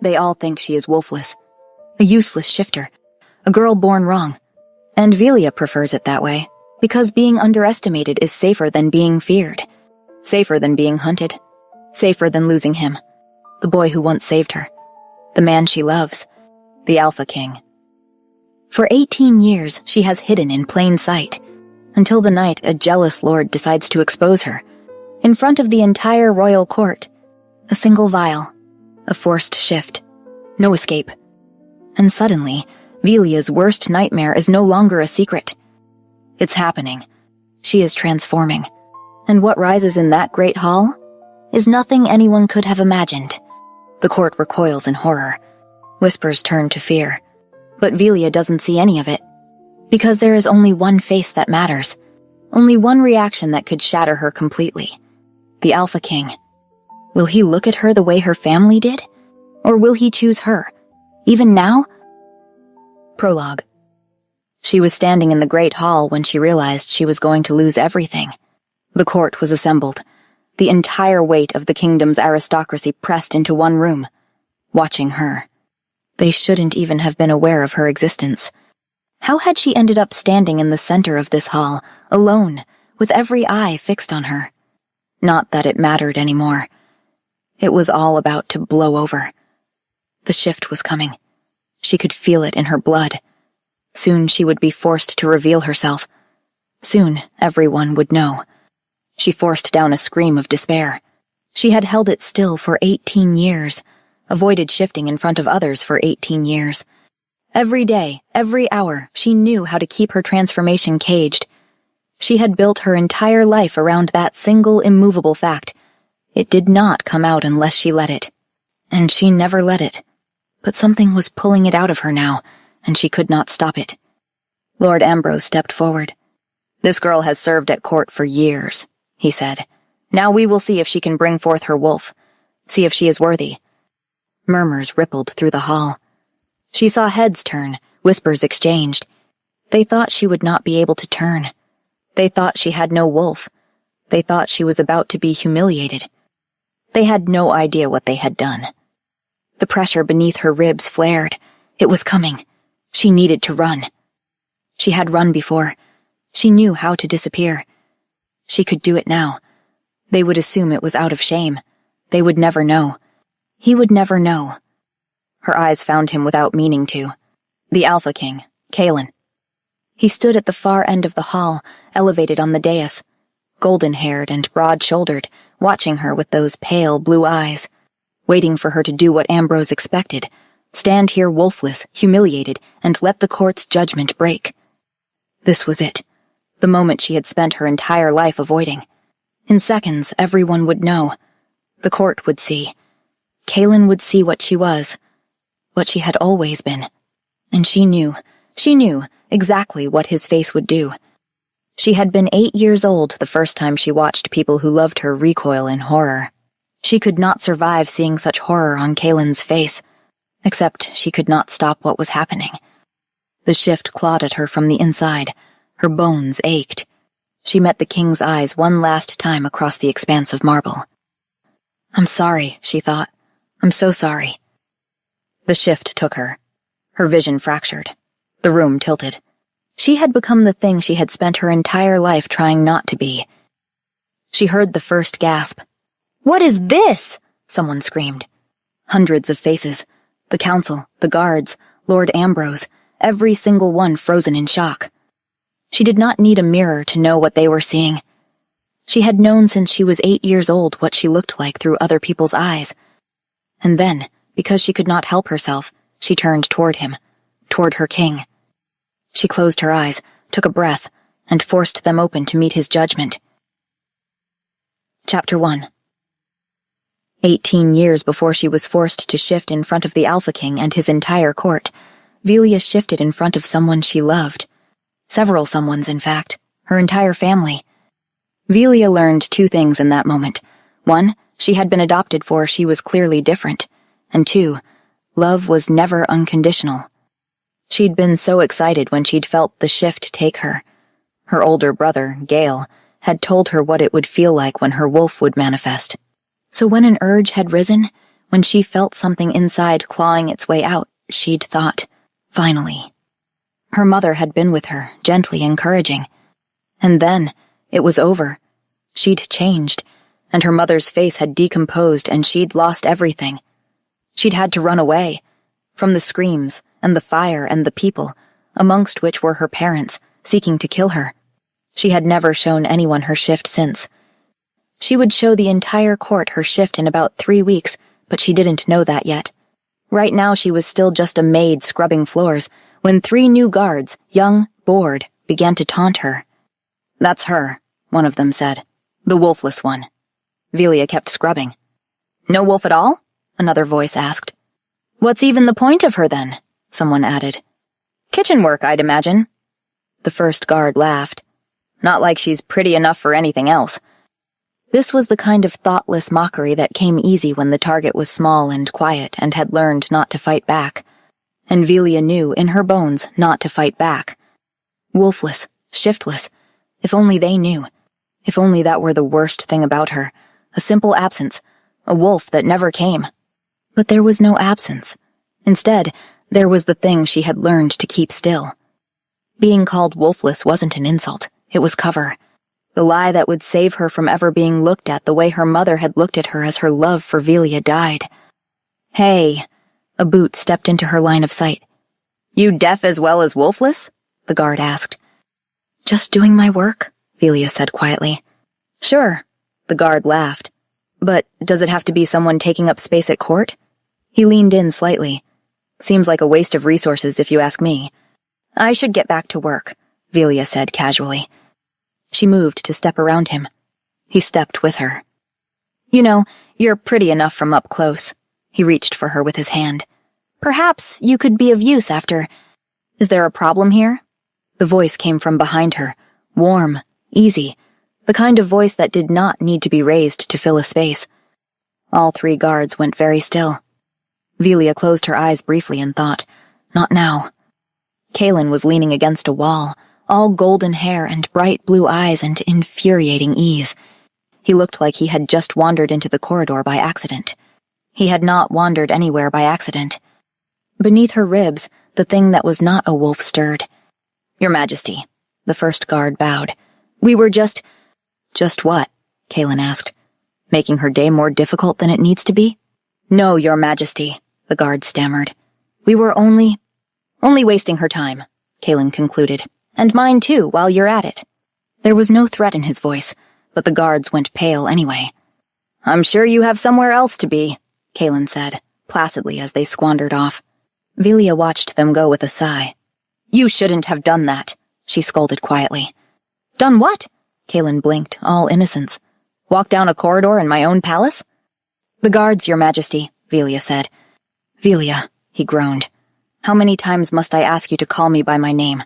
They all think she is wolfless, a useless shifter, a girl born wrong. And Velia prefers it that way, because being underestimated is safer than being feared, safer than being hunted, safer than losing him, the boy who once saved her, the man she loves, the Alpha King. For 18 years, she has hidden in plain sight, until the night a jealous lord decides to expose her, in front of the entire royal court. A single vial, a forced shift, no escape. And suddenly, Velia's worst nightmare is no longer a secret. It's happening. She is transforming. And what rises in that great hall is nothing anyone could have imagined. The court recoils in horror. Whispers turn to fear. But Velia doesn't see any of it. Because there is only one face that matters. Only one reaction that could shatter her completely. The Alpha King. Will he look at her the way her family did? Or will he choose her? Even now? Prologue. She was standing in the great hall when she realized she was going to lose everything. The court was assembled. The entire weight of the kingdom's aristocracy pressed into one room, watching her. They shouldn't even have been aware of her existence. How had she ended up standing in the center of this hall, alone, with every eye fixed on her? Not that it mattered anymore. It was all about to blow over. The shift was coming. She could feel it in her blood. Soon she would be forced to reveal herself. Soon everyone would know. She forced down a scream of despair. She had held it still for 18 years, avoided shifting in front of others for 18 years. Every day, every hour, she knew how to keep her transformation caged. She had built her entire life around that single immovable fact. It did not come out unless she let it. And she never let it. But something was pulling it out of her now, and she could not stop it. Lord Ambrose stepped forward. "This girl has served at court for years," he said. "Now we will see if she can bring forth her wolf. See if she is worthy." Murmurs rippled through the hall. She saw heads turn, whispers exchanged. They thought she would not be able to turn. They thought she had no wolf. They thought she was about to be humiliated. They had no idea what they had done. The pressure beneath her ribs flared. It was coming. She needed to run. She had run before. She knew how to disappear. She could do it now. They would assume it was out of shame. They would never know. He would never know. Her eyes found him without meaning to. The Alpha King, Kalen. He stood at the far end of the hall, elevated on the dais, golden-haired and broad-shouldered, watching her with those pale blue eyes, waiting for her to do what Ambrose expected, stand here wolfless, humiliated, and let the court's judgment break. This was it, the moment she had spent her entire life avoiding. In seconds, everyone would know. The court would see. Kalen would see what she was, what she had always been. And she knew exactly what his face would do. She had been 8 years old the first time she watched people who loved her recoil in horror. She could not survive seeing such horror on Kalen's face, except she could not stop what was happening. The shift clawed at her from the inside. Her bones ached. She met the king's eyes one last time across the expanse of marble. "I'm sorry," she thought. "I'm so sorry." The shift took her. Her vision fractured. The room tilted. She had become the thing she had spent her entire life trying not to be. She heard the first gasp. "What is this?" someone screamed. Hundreds of faces. The council, the guards, Lord Ambrose, every single one frozen in shock. She did not need a mirror to know what they were seeing. She had known since she was 8 years old what she looked like through other people's eyes. And then, because she could not help herself, she turned toward him, toward her king. She closed her eyes, took a breath, and forced them open to meet his judgment. Chapter 1. 18 years before she was forced to shift in front of the Alpha King and his entire court, Velia shifted in front of someone she loved. Several someones, in fact. Her entire family. Velia learned 2 things in that moment. 1, she had been adopted for she was clearly different. And 2, love was never unconditional. She'd been so excited when she'd felt the shift take her. Her older brother, Gale, had told her what it would feel like when her wolf would manifest. So when an urge had risen, When she felt something inside clawing its way out, she'd thought, finally. Her mother had been with her, gently encouraging. And then, it was over. She'd changed, and her mother's face had decomposed, and she'd lost everything. She'd had to run away, from the screams, and the fire, and the people, amongst which were her parents, seeking to kill her. She had never shown anyone her shift since. She would show the entire court her shift in about 3 weeks, but she didn't know that yet. Right now she was still just a maid scrubbing floors, when 3 new guards, young, bored, began to taunt her. "That's her," one of them said. "The wolfless one." Velia kept scrubbing. "No wolf at all?" another voice asked. "What's even the point of her, then?" someone added. "Kitchen work, I'd imagine." The first guard laughed. "Not like she's pretty enough for anything else." This was the kind of thoughtless mockery that came easy when the target was small and quiet and had learned not to fight back. And Velia knew, in her bones, not to fight back. Wolfless, shiftless. If only they knew. If only that were the worst thing about her. A simple absence. A wolf that never came. But there was no absence. Instead, there was the thing she had learned to keep still. Being called wolfless wasn't an insult. It was cover. The lie that would save her from ever being looked at the way her mother had looked at her as her love for Velia died. "Hey," a boot stepped into her line of sight. "You deaf as well as wolfless?" the guard asked. "Just doing my work," Velia said quietly. "Sure," the guard laughed. "But does it have to be someone taking up space at court?" He leaned in slightly. "Seems like a waste of resources if you ask me." "I should get back to work," Velia said casually. She moved to step around him. He stepped with her. "You know, you're pretty enough from up close." He reached for her with his hand. "Perhaps you could be of use after... Is there a problem here?" The voice came from behind her, warm, easy, the kind of voice that did not need to be raised to fill a space. All 3 guards went very still. Velia closed her eyes briefly and thought, not now. Kalen was leaning against a wall, all golden hair and bright blue eyes and infuriating ease. He looked like he had just wandered into the corridor by accident. He had not wandered anywhere by accident. Beneath her ribs, the thing that was not a wolf stirred. "Your Majesty," the first guard bowed. "We were just..." "Just what?" Kalen asked. "Making her day more difficult than it needs to be?" "No, Your Majesty," the guard stammered. "We were only wasting her time," Kalen concluded. "And mine too, while you're at it." There was no threat in his voice, but the guards went pale anyway. "I'm sure you have somewhere else to be," Kalen said, placidly as they squandered off. Velia watched them go with a sigh. "You shouldn't have done that," she scolded quietly. "Done what?" Kalen blinked, all innocence. "Walk down a corridor in my own palace?" "The guards, Your Majesty," Velia said. "Velia," he groaned. "How many times must I ask you to call me by my name?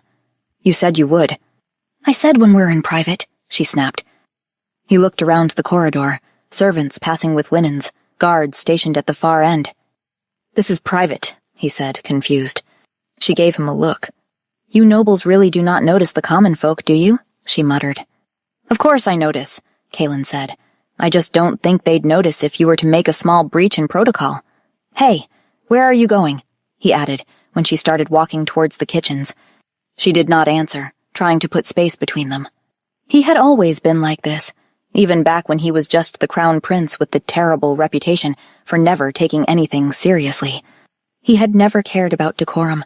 You said you would." "I said when we're in private," she snapped. He looked around the corridor, servants passing with linens, guards stationed at the far end. "This is private," he said, confused. She gave him a look. "You nobles really do not notice the common folk, do you?" she muttered. "Of course I notice," Kalen said. "I just don't think they'd notice if you were to make a small breach in protocol. Hey, where are you going?" he added, when she started walking towards the kitchens. She did not answer, trying to put space between them. He had always been like this, even back when he was just the crown prince with the terrible reputation for never taking anything seriously. He had never cared about decorum.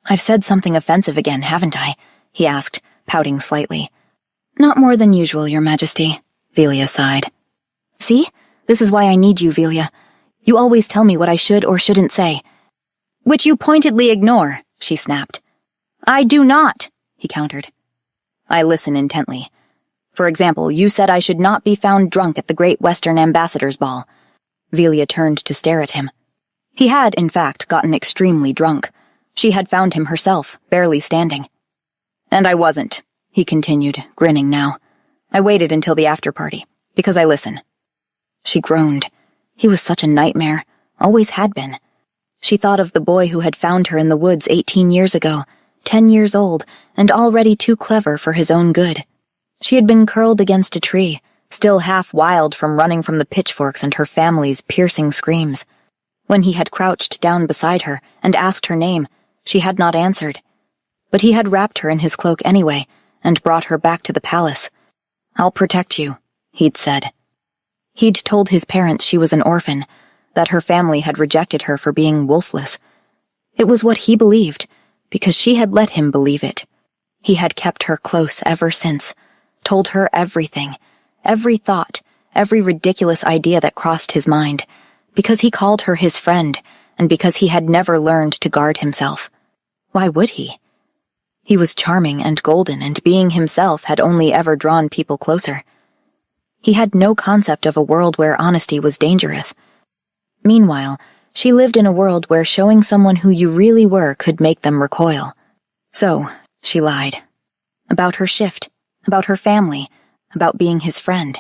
"I've said something offensive again, haven't I?" he asked, pouting slightly. "Not more than usual, Your Majesty," Velia sighed. "See? This is why I need you, Velia. You always tell me what I should or shouldn't say." "Which you pointedly ignore," she snapped. "I do not," he countered. "I listen intently. For example, you said I should not be found drunk at the Great Western Ambassador's Ball." Velia turned to stare at him. He had, in fact, gotten extremely drunk. She had found him herself, barely standing. "And I wasn't," he continued, grinning now. "I waited until the after-party, because I listen." She groaned. He was such a nightmare, always had been. She thought of the boy who had found her in the woods 18 years ago, 10 years old, and already too clever for his own good. She had been curled against a tree, still half wild from running from the pitchforks and her family's piercing screams. When he had crouched down beside her and asked her name, she had not answered. But he had wrapped her in his cloak anyway and brought her back to the palace. "I'll protect you," he'd said. He'd told his parents she was an orphan, that her family had rejected her for being wolfless. It was what he believed, because she had let him believe it. He had kept her close ever since, told her everything, every thought, every ridiculous idea that crossed his mind, because he called her his friend, and because he had never learned to guard himself. Why would he? He was charming and golden, and being himself had only ever drawn people closer. He had no concept of a world where honesty was dangerous. Meanwhile, she lived in a world where showing someone who you really were could make them recoil. So, she lied. About her shift, about her family, about being his friend.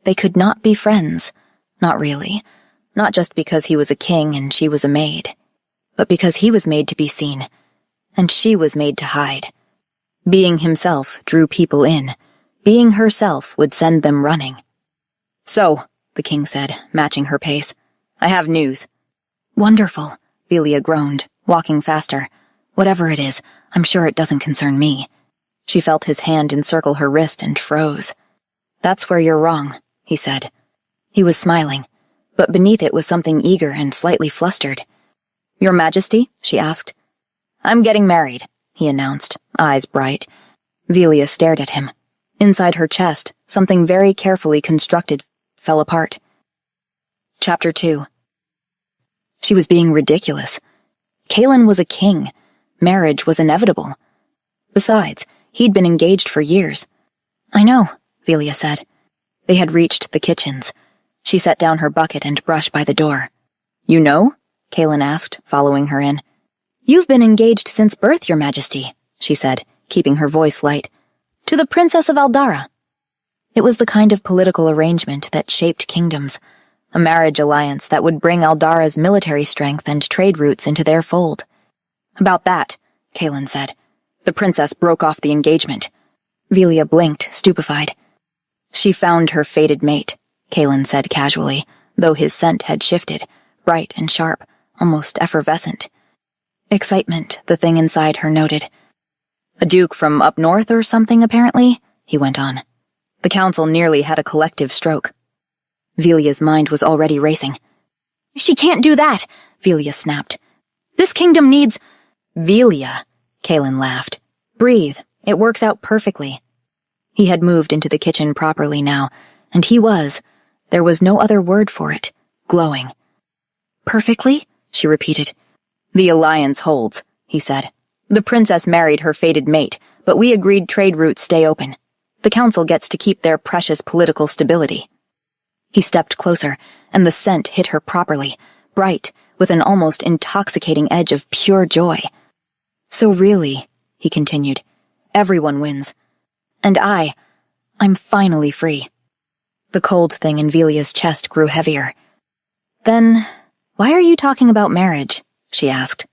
They could not be friends. Not really. Not just because he was a king and she was a maid. But because he was made to be seen, and she was made to hide. Being himself drew people in. Being herself would send them running. "So," the king said, matching her pace, "I have news." "Wonderful," Velia groaned, walking faster. "Whatever it is, I'm sure it doesn't concern me." She felt his hand encircle her wrist and froze. "That's where you're wrong," he said. He was smiling, but beneath it was something eager and slightly flustered. "Your Majesty?" she asked. "I'm getting married," he announced, eyes bright. Velia stared at him. Inside her chest, something very carefully constructed fell apart. Chapter 2. She was being ridiculous. Kalen was a king. Marriage was inevitable. Besides, he'd been engaged for years. "I know," Velia said. They had reached the kitchens. She set down her bucket and brush by the door. "You know?" Kalen asked, following her in. "You've been engaged since birth, Your Majesty," she said, keeping her voice light. "To the Princess of Aldara." It was the kind of political arrangement that shaped kingdoms, a marriage alliance that would bring Aldara's military strength and trade routes into their fold. "About that," Kalen said. "The princess broke off the engagement." Velia blinked, stupefied. "She found her fated mate," Kalen said casually, though his scent had shifted, bright and sharp, almost effervescent. Excitement, the thing inside her noted. "A duke from up north or something, apparently," he went on. "The council nearly had a collective stroke." Velia's mind was already racing. "She can't do that," Velia snapped. "This kingdom needs—" "Velia," Kalen laughed. "Breathe. It works out perfectly." He had moved into the kitchen properly now, and he was, there was no other word for it, glowing. "Perfectly?" she repeated. "The alliance holds," he said. "The princess married her fated mate, but we agreed trade routes stay open. The council gets to keep their precious political stability." He stepped closer, and the scent hit her properly, bright, with an almost intoxicating edge of pure joy. "So really," he continued, "everyone wins. And I'm finally free." The cold thing in Velia's chest grew heavier. "Then, why are you talking about marriage?" she asked.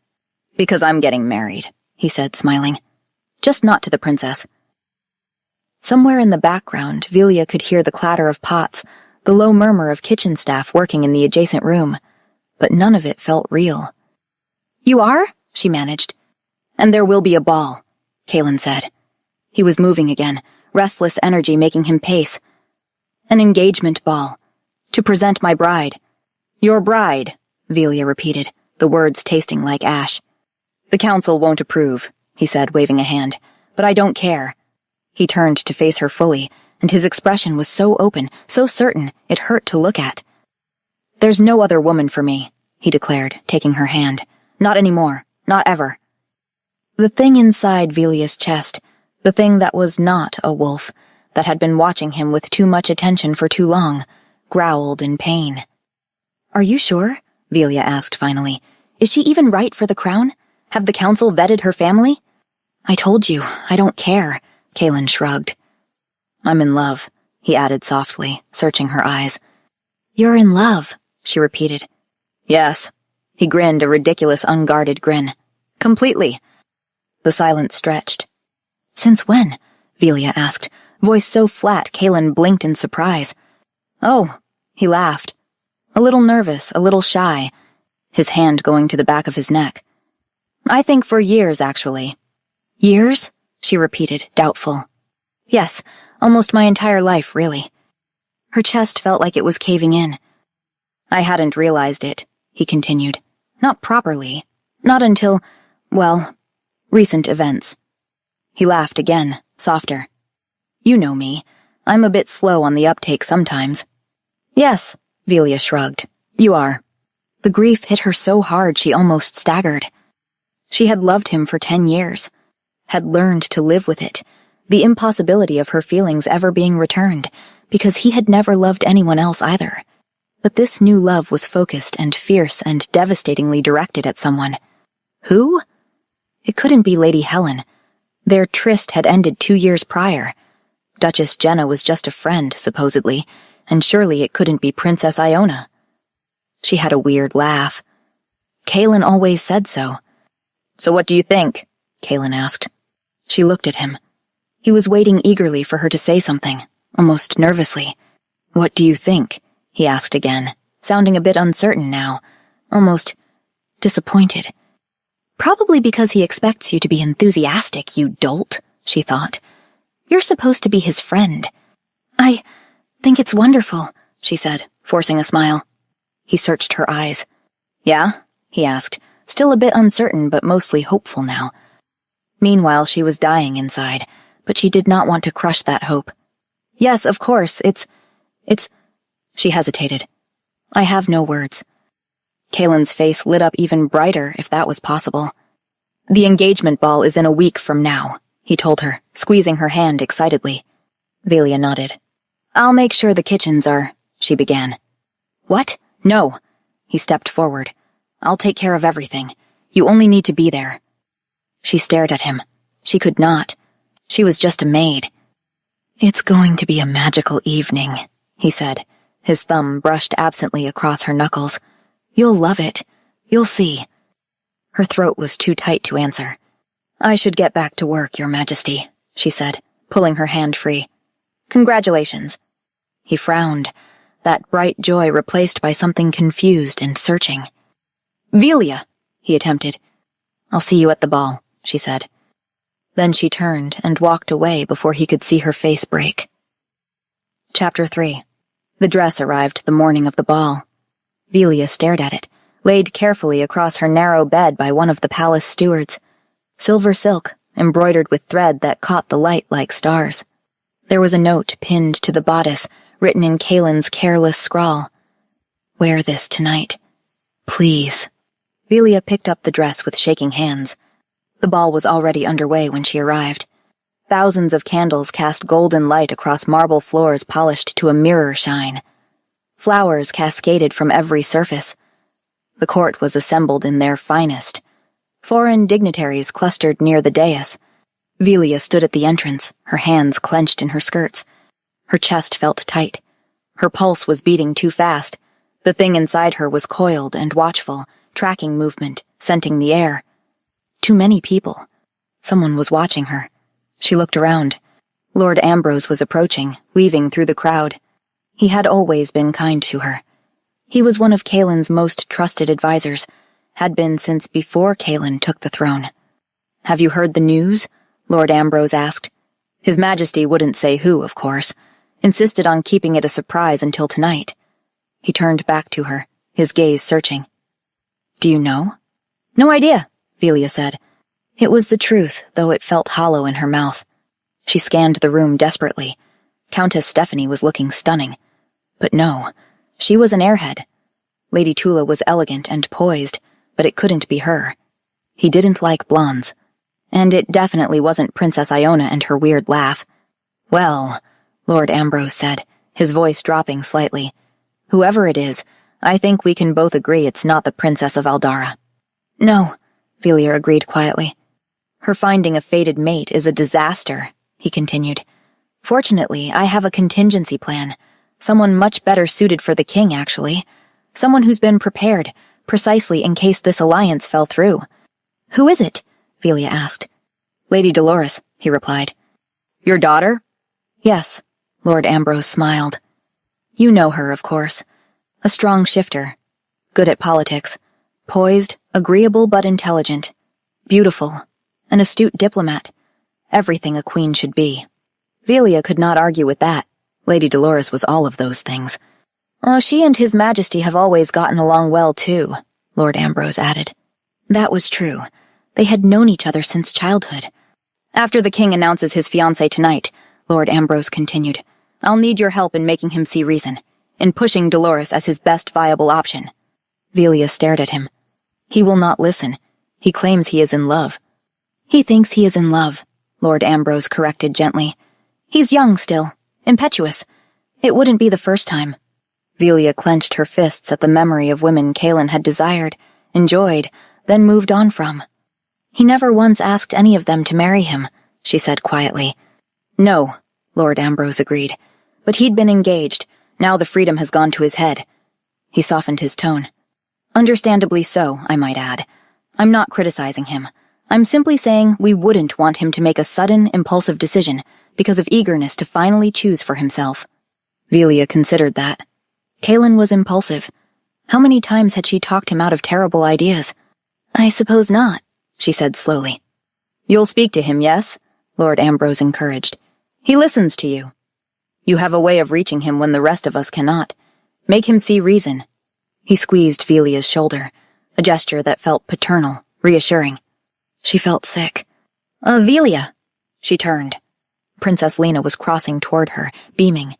"Because I'm getting married," he said, smiling. "Just not to the princess." Somewhere in the background, Velia could hear the clatter of pots, the low murmur of kitchen staff working in the adjacent room, but none of it felt real. "You are?" she managed. "And there will be a ball," Kalen said. He was moving again, restless energy making him pace. "An engagement ball. To present my bride." "Your bride," Velia repeated, the words tasting like ash. "The council won't approve," he said, waving a hand, "but I don't care." He turned to face her fully, and his expression was so open, so certain, it hurt to look at. "There's no other woman for me," he declared, taking her hand. "Not anymore. Not ever." The thing inside Velia's chest, the thing that was not a wolf, that had been watching him with too much attention for too long, growled in pain. "Are you sure?" Velia asked finally. "Is she even right for the crown? Have the council vetted her family?" "I told you, I don't care," Kalen shrugged. "I'm in love," he added softly, searching her eyes. "You're in love," she repeated. "Yes." He grinned a ridiculous, unguarded grin. "Completely." The silence stretched. "Since when?" Velia asked, voice so flat Kalen blinked in surprise. "Oh," he laughed. A little nervous, a little shy. his hand going to the back of his neck. I think for years, actually. Years? She repeated, doubtful. Yes, almost my entire life, really. Her chest felt like it was caving in. I hadn't realized it, he continued. Not properly. Not until, well, recent events. He laughed again, softer. You know me. I'm a bit slow on the uptake sometimes. Yes, Velia shrugged. You are. The grief hit her so hard she almost staggered. She had loved him for 10 years, had learned to live with it, the impossibility of her feelings ever being returned, because he had never loved anyone else either. But this new love was focused and fierce and devastatingly directed at someone. Who? It couldn't be Lady Helen. Their tryst had ended 2 years prior. Duchess Jenna was just a friend, supposedly, and surely it couldn't be Princess Iona. She had a weird laugh. Kaelin always said so. So what do you think? Kaelin asked. She looked at him. He was waiting eagerly for her to say something, almost nervously. What do you think? He asked again, sounding a bit uncertain now, almost disappointed. Probably because he expects you to be enthusiastic, you dolt, she thought. You're supposed to be his friend. I think it's wonderful, she said, forcing a smile. He searched her eyes. Yeah? He asked, still a bit uncertain but mostly hopeful now. Meanwhile, she was dying inside, but she did not want to crush that hope. Yes, of course, it's... She hesitated. I have no words. Kaelin's face lit up even brighter, if that was possible. The engagement ball is in a week from now, he told her, squeezing her hand excitedly. Velia nodded. I'll make sure the kitchens are... she began. What? No. He stepped forward. I'll take care of everything. You only need to be there. She stared at him. She could not. She was just a maid. It's going to be a magical evening, he said. His thumb brushed absently across her knuckles. You'll love it. You'll see. Her throat was too tight to answer. I should get back to work, Your Majesty, she said, pulling her hand free. Congratulations. He frowned, that bright joy replaced by something confused and searching. Velia, he attempted. I'll see you at the ball, she said. Then she turned and walked away before he could see her face break. Chapter 3. The dress arrived the morning of the ball. Velia stared at it, laid carefully across her narrow bed by one of the palace stewards. Silver silk, embroidered with thread that caught the light like stars. There was a note pinned to the bodice, written in Kaelin's careless scrawl. Wear this tonight. Please. Velia picked up the dress with shaking hands. The ball was already underway when she arrived. Thousands of candles cast golden light across marble floors polished to a mirror shine. Flowers cascaded from every surface. The court was assembled in their finest. Foreign dignitaries clustered near the dais. Velia stood at the entrance, her hands clenched in her skirts. Her chest felt tight. Her pulse was beating too fast. The thing inside her was coiled and watchful, tracking movement, scenting the air. Too many people. Someone was watching her. She looked around. Lord Ambrose was approaching, weaving through the crowd. He had always been kind to her. He was one of Kaelin's most trusted advisors, had been since before Kaelin took the throne. Have you heard the news? Lord Ambrose asked. His Majesty wouldn't say who, of course. Insisted on keeping it a surprise until tonight. He turned back to her, his gaze searching. Do you know? No idea, Velia said. It was the truth, though it felt hollow in her mouth. She scanned the room desperately. Countess Stephanie was looking stunning. But no, she was an airhead. Lady Tula was elegant and poised, but it couldn't be her. He didn't like blondes. And it definitely wasn't Princess Iona and her weird laugh. Well, Lord Ambrose said, his voice dropping slightly. Whoever it is, I think we can both agree it's not the Princess of Aldara. No, Velia agreed quietly. Her finding a fated mate is a disaster, he continued. Fortunately, I have a contingency plan. Someone much better suited for the king, actually. Someone who's been prepared, precisely in case this alliance fell through. Who is it? Velia asked. Lady Dolores, he replied. Your daughter? Yes, Lord Ambrose smiled. You know her, of course. A strong shifter. Good at politics. Poised, agreeable but intelligent. Beautiful. An astute diplomat. Everything a queen should be. Velia could not argue with that. Lady Dolores was all of those things. Oh, she and His Majesty have always gotten along well, too, Lord Ambrose added. That was true. They had known each other since childhood. After the king announces his fiancée tonight, Lord Ambrose continued, I'll need your help in making him see reason, in pushing Dolores as his best viable option. Velia stared at him. He will not listen. He claims he is in love. He thinks he is in love, Lord Ambrose corrected gently. He's young still, impetuous. It wouldn't be the first time. Velia clenched her fists at the memory of women Kaelin had desired, enjoyed, then moved on from. He never once asked any of them to marry him, she said quietly. No, Lord Ambrose agreed. But he'd been engaged. Now the freedom has gone to his head. He softened his tone. Understandably so, I might add. I'm not criticizing him. I'm simply saying we wouldn't want him to make a sudden, impulsive decision because of eagerness to finally choose for himself. Velia considered that. Kaelin was impulsive. How many times had she talked him out of terrible ideas? I suppose not, she said slowly. You'll speak to him, yes? Lord Ambrose encouraged. He listens to you. You have a way of reaching him when the rest of us cannot. Make him see reason. He squeezed Velia's shoulder, a gesture that felt paternal, reassuring. She felt sick. Velia! She turned. Princess Lena was crossing toward her, beaming.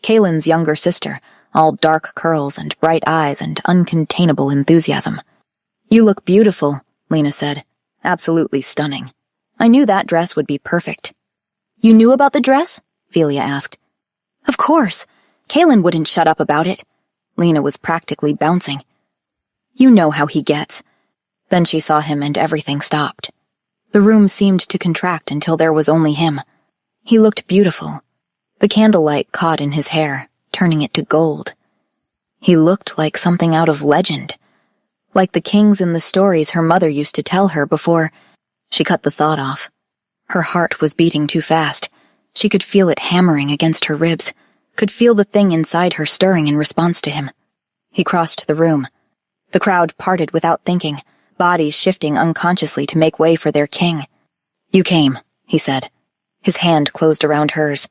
Kaelin's younger sister, all dark curls and bright eyes and uncontainable enthusiasm. You look beautiful, Lena said. Absolutely stunning. I knew that dress would be perfect. You knew about the dress? Velia asked. Of course. Kaelin wouldn't shut up about it. Lena was practically bouncing. You know how he gets. Then she saw him and everything stopped. The room seemed to contract until there was only him. He looked beautiful. The candlelight caught in his hair, turning it to gold. He looked like something out of legend. Like the kings in the stories her mother used to tell her before. She cut the thought off. Her heart was beating too fast. She could feel it hammering against her ribs, could feel the thing inside her stirring in response to him. He crossed the room. The crowd parted without thinking, bodies shifting unconsciously to make way for their king. You came, he said. His hand closed around hers.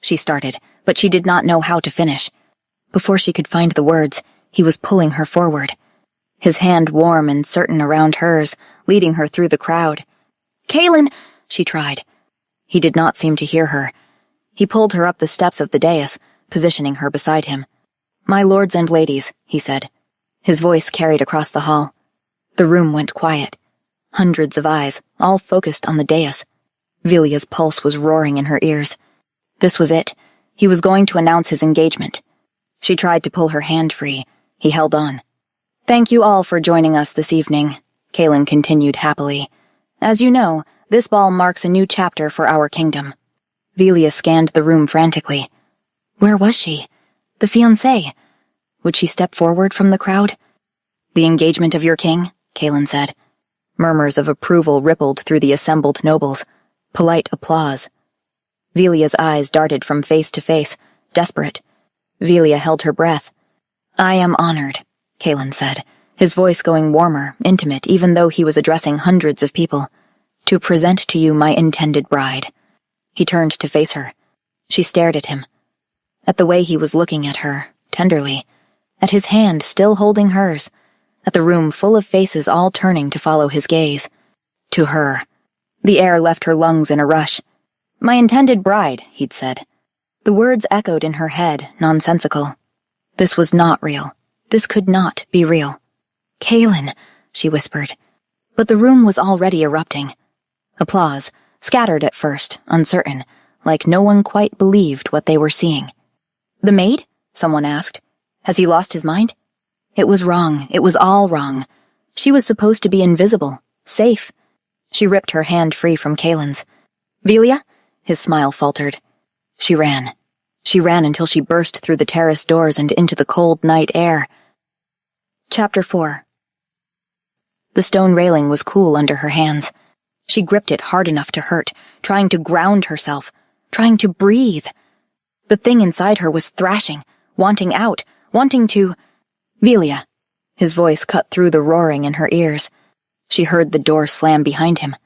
She started, but she did not know how to finish. Before she could find the words, he was pulling her forward. His hand warm and certain around hers, leading her through the crowd. Kaelin, she tried. He did not seem to hear her. He pulled her up the steps of the dais, positioning her beside him. My lords and ladies, he said. His voice carried across the hall. The room went quiet. Hundreds of eyes, all focused on the dais. Velia's pulse was roaring in her ears. This was it. He was going to announce his engagement. She tried to pull her hand free. He held on. Thank you all for joining us this evening, Kaelin continued happily. As you know, this ball marks a new chapter for our kingdom. Velia scanned the room frantically. Where was she? The fiancée? Would she step forward from the crowd? The engagement of your king, Kaelin said. Murmurs of approval rippled through the assembled nobles. Polite applause. Velia's eyes darted from face to face, desperate. Velia held her breath. I am honored, Kaelin said, his voice going warmer, intimate, even though he was addressing hundreds of people, to present to you my intended bride. He turned to face her. She stared at him. At the way he was looking at her, tenderly. At his hand still holding hers. At the room full of faces all turning to follow his gaze. To her. The air left her lungs in a rush. My intended bride, he'd said. The words echoed in her head, nonsensical. This was not real. This could not be real. Kaelin, she whispered. But the room was already erupting. Applause, scattered at first, uncertain, like no one quite believed what they were seeing. The maid? Someone asked. Has he lost his mind? It was wrong. It was all wrong. She was supposed to be invisible, safe. She ripped her hand free from Kaelin's. Velia? His smile faltered. She ran. She ran until she burst through the terrace doors and into the cold night air. Chapter 4. The stone railing was cool under her hands. She gripped it hard enough to hurt, trying to ground herself, trying to breathe. The thing inside her was thrashing, wanting out, wanting to... Velia. His voice cut through the roaring in her ears. She heard the door slam behind him,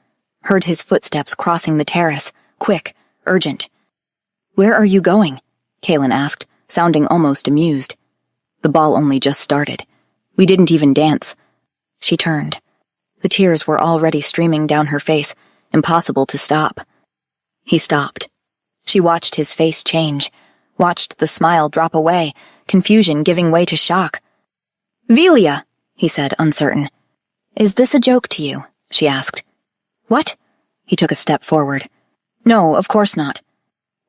heard his footsteps crossing the terrace, quick, urgent. "Where are you going?" Kaylin asked, sounding almost amused. "The ball only just started. We didn't even dance." She turned. The tears were already streaming down her face, impossible to stop. He stopped. She watched his face change, watched the smile drop away, confusion giving way to shock. "Velia," he said, uncertain. "Is this a joke to you?" she asked. "What?" He took a step forward. "No, of course not."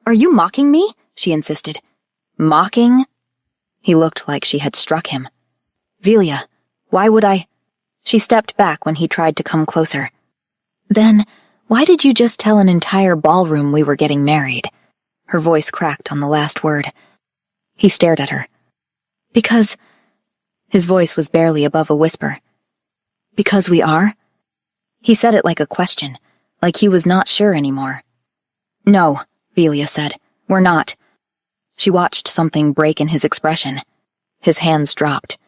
"Are you mocking me?" she insisted. "Mocking?" He looked like she had struck him. "Velia, why would I—" She stepped back when he tried to come closer. "Then, why did you just tell an entire ballroom we were getting married?" Her voice cracked on the last word. He stared at her. "Because—" His voice was barely above a whisper. "Because we are?" He said it like a question, like he was not sure anymore. "No," Velia said, "we're not." She watched something break in his expression. His hands dropped.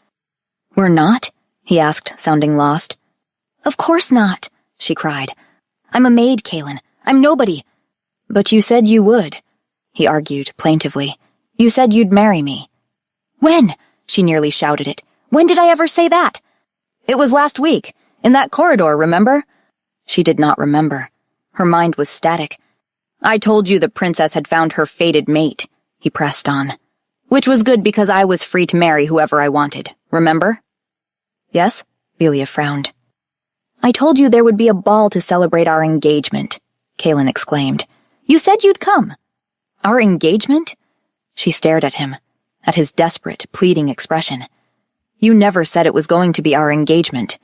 "We're not?" he asked, sounding lost. "Of course not," she cried. "I'm a maid, Kaylin. I'm nobody." "But you said you would," he argued plaintively. "You said you'd marry me." "When?" She nearly shouted it. "When did I ever say that?" "It was last week, in that corridor, remember?" She did not remember. Her mind was static. "I told you the princess had found her fated mate," he pressed on. "Which was good because I was free to marry whoever I wanted, remember?" "Yes?" Velia frowned. "I told you there would be a ball to celebrate our engagement," Kaylin exclaimed. "You said you'd come." "Our engagement?" She stared at him, at his desperate, pleading expression. "You never said it was going to be our engagement."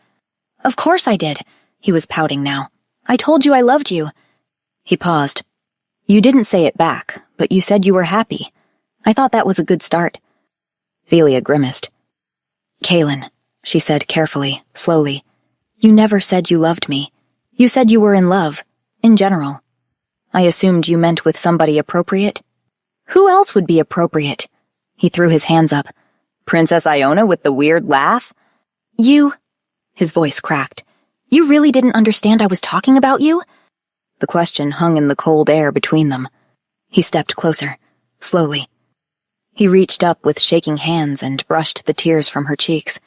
"Of course I did." He was pouting now. "I told you I loved you." He paused. "You didn't say it back, but you said you were happy. I thought that was a good start." Velia grimaced. "Kaylin," she said carefully, slowly, "you never said you loved me. You said you were in love, in general. I assumed you meant with somebody appropriate." "Who else would be appropriate?" He threw his hands up. "Princess Iona with the weird laugh?" "You—" His voice cracked. "You really didn't understand I was talking about you?" The question hung in the cold air between them. He stepped closer, slowly. He reached up with shaking hands and brushed the tears from her cheeks.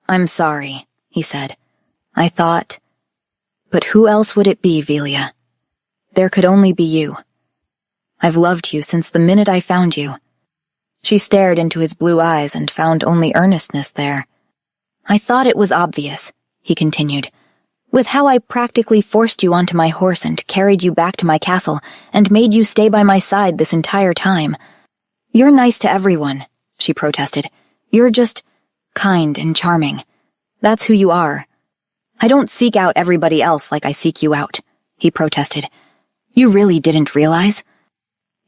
"I'm sorry," he said. "I thought—" "But who else would it be, Velia? There could only be you. I've loved you since the minute I found you." She stared into his blue eyes and found only earnestness there. "I thought it was obvious," he continued, "with how I practically forced you onto my horse and carried you back to my castle and made you stay by my side this entire time. You're nice to everyone," she protested. "You're just kind and charming. That's who you are." "I don't seek out everybody else like I seek you out," he protested. "You really didn't realize?"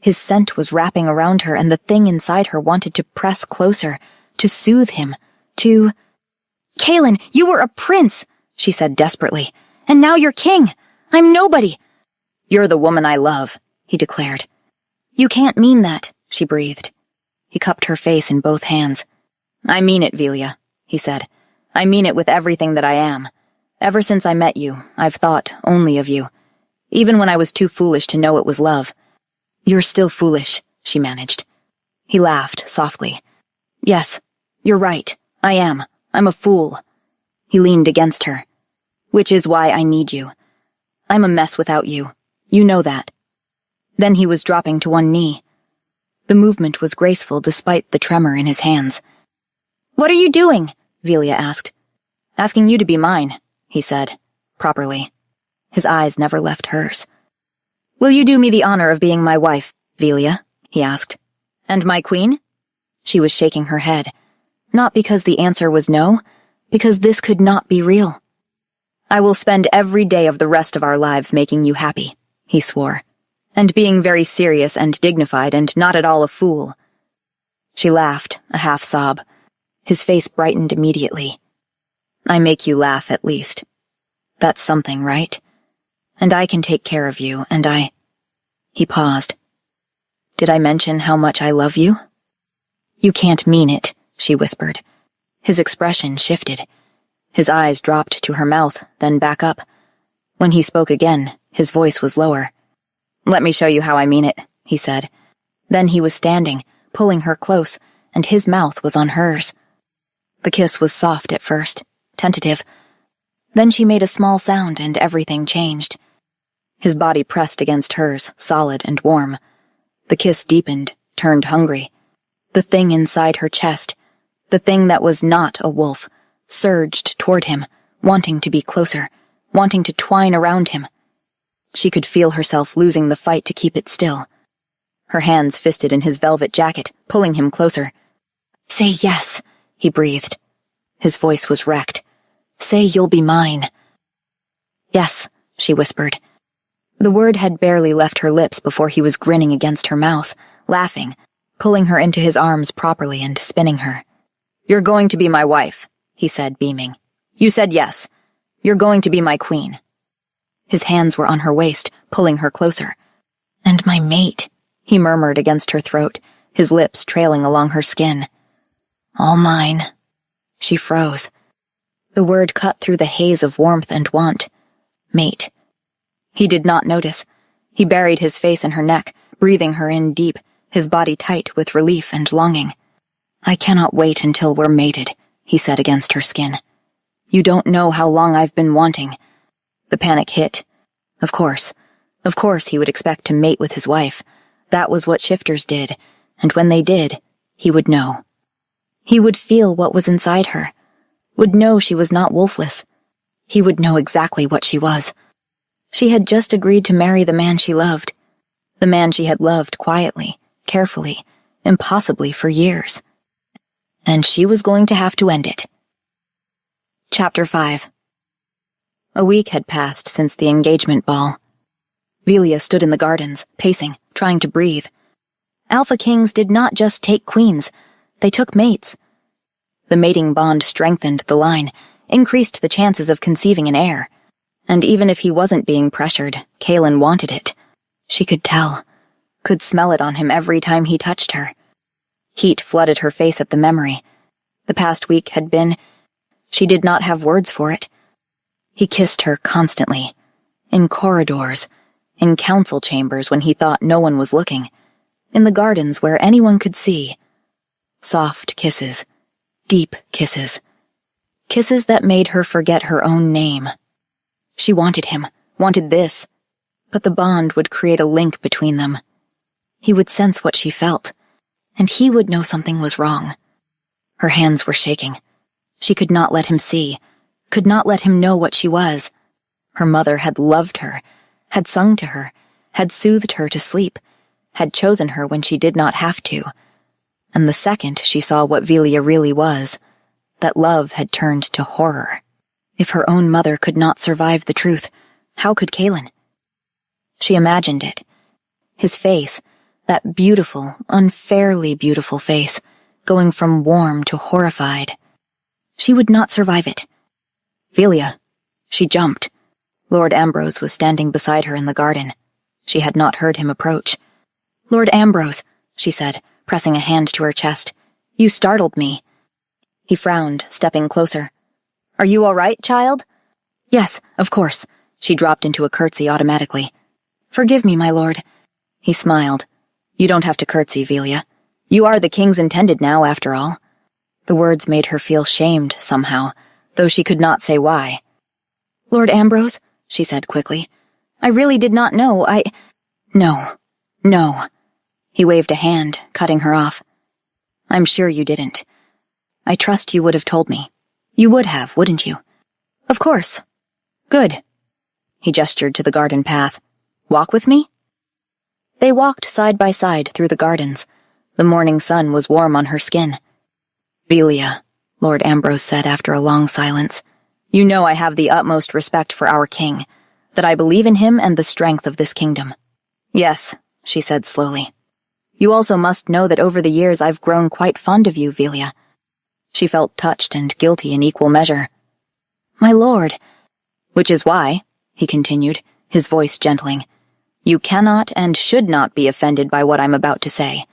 His scent was wrapping around her, and the thing inside her wanted to press closer, to soothe him, to— "Kaylin, you were a prince," she said desperately, "and now you're king. I'm nobody." "You're the woman I love," he declared. "You can't mean that," she breathed. He cupped her face in both hands. "I mean it, Velia," he said. "I mean it with everything that I am. Ever since I met you, I've thought only of you. Even when I was too foolish to know it was love." "You're still foolish," she managed. He laughed softly. "Yes, you're right. I am. I'm a fool." He leaned against her. "Which is why I need you. I'm a mess without you. You know that." Then he was dropping to one knee. The movement was graceful despite the tremor in his hands. "What are you doing?" Velia asked. "Asking you to be mine," he said, properly. His eyes never left hers. "Will you do me the honor of being my wife, Velia?" he asked. "And my queen?" She was shaking her head. Not because the answer was no, because this could not be real. "I will spend every day of the rest of our lives making you happy," he swore, "and being very serious and dignified and not at all a fool." She laughed, a half sob. His face brightened immediately. "I make you laugh, at least. That's something, right? And I can take care of you, and I—" He paused. "Did I mention how much I love you?" "You can't mean it," she whispered. His expression shifted. His eyes dropped to her mouth, then back up. When he spoke again, his voice was lower. "Let me show you how I mean it," he said. Then he was standing, pulling her close, and his mouth was on hers. The kiss was soft at first, tentative. Then she made a small sound and everything changed. His body pressed against hers, solid and warm. The kiss deepened, turned hungry. The thing inside her chest, the thing that was not a wolf, surged toward him, wanting to be closer, wanting to twine around him. She could feel herself losing the fight to keep it still. Her hands fisted in his velvet jacket, pulling him closer. "Say yes," he breathed. His voice was wrecked. "Say you'll be mine." "Yes," she whispered. The word had barely left her lips before he was grinning against her mouth, laughing, pulling her into his arms properly and spinning her. "You're going to be my wife," he said, beaming. "You said yes. You're going to be my queen." His hands were on her waist, pulling her closer. "And my mate," he murmured against her throat, his lips trailing along her skin. "All mine." She froze. The word cut through the haze of warmth and want. Mate. He did not notice. He buried his face in her neck, breathing her in deep, his body tight with relief and longing. "I cannot wait until we're mated," he said against her skin. "You don't know how long I've been wanting." The panic hit. Of course he would expect to mate with his wife. That was what shifters did, and when they did, he would know. He would feel what was inside her, would know she was not wolfless. He would know exactly what she was. She had just agreed to marry the man she loved, the man she had loved quietly, carefully, impossibly for years. And she was going to have to end it. Chapter 5. A week had passed since the engagement ball. Velia stood in the gardens, pacing, trying to breathe. Alpha Kings did not just take queens, they took mates. The mating bond strengthened the line, increased the chances of conceiving an heir. And even if he wasn't being pressured, Kaelin wanted it. She could tell, could smell it on him every time he touched her. Heat flooded her face at the memory. The past week had been... She did not have words for it. He kissed her constantly. In corridors, in council chambers when he thought no one was looking, in the gardens where anyone could see. Soft kisses, deep kisses. Kisses that made her forget her own name. She wanted him, wanted this, but the bond would create a link between them. He would sense what she felt, and he would know something was wrong. Her hands were shaking. She could not let him see, could not let him know what she was. Her mother had loved her, had sung to her, had soothed her to sleep, had chosen her when she did not have to. And the second she saw what Velia really was, that love had turned to horror. If her own mother could not survive the truth, how could Kaelin? She imagined it. His face, that beautiful, unfairly beautiful face, going from warm to horrified. She would not survive it. Velia. She jumped. Lord Ambrose was standing beside her in the garden. She had not heard him approach. "Lord Ambrose," she said, pressing a hand to her chest. "You startled me." He frowned, stepping closer. "Are you all right, child?" "Yes, of course." She dropped into a curtsy automatically. "Forgive me, my lord." He smiled. "You don't have to curtsy, Velia. You are the king's intended now, after all." The words made her feel shamed, somehow, though she could not say why. "Lord Ambrose," she said quickly, "I really did not know. No. He waved a hand, cutting her off. "I'm sure you didn't. I trust you would have told me. You would have, wouldn't you?" "Of course." "Good." He gestured to the garden path. "Walk with me?" They walked side by side through the gardens. The morning sun was warm on her skin. "Velia," Lord Ambrose said after a long silence, "you know I have the utmost respect for our king, that I believe in him and the strength of this kingdom." "Yes," she said slowly. "You also must know that over the years I've grown quite fond of you, Velia." She felt touched and guilty in equal measure. "My lord." "Which is why," he continued, his voice gentling, "you cannot and should not be offended by what I'm about to say,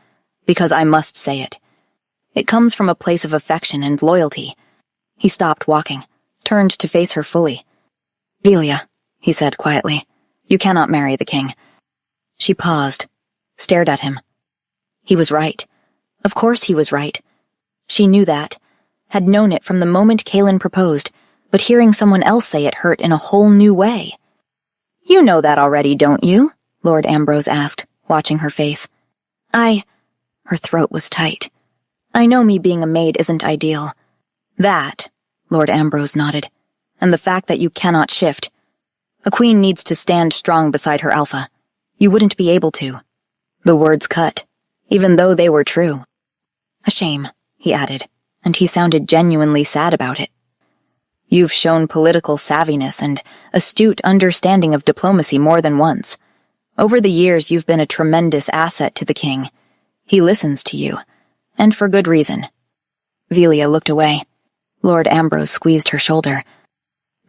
because I must say it. It comes from a place of affection and loyalty. He stopped walking, turned to face her fully. Velia, he said quietly, you cannot marry the king. She paused, stared at him. He was right. Of course he was right. She knew that, had known it from the moment Kaelin proposed, but hearing someone else say it hurt in a whole new way. You know that already, don't you? Lord Ambrose asked, watching her face. Her throat was tight. I know me being a maid isn't ideal. That, Lord Ambrose nodded, and the fact that you cannot shift. A queen needs to stand strong beside her alpha. You wouldn't be able to. The words cut, even though they were true. A shame, he added, and he sounded genuinely sad about it. You've shown political savviness and astute understanding of diplomacy more than once. Over the years, you've been a tremendous asset to the king. He listens to you, and for good reason. Velia looked away. Lord Ambrose squeezed her shoulder.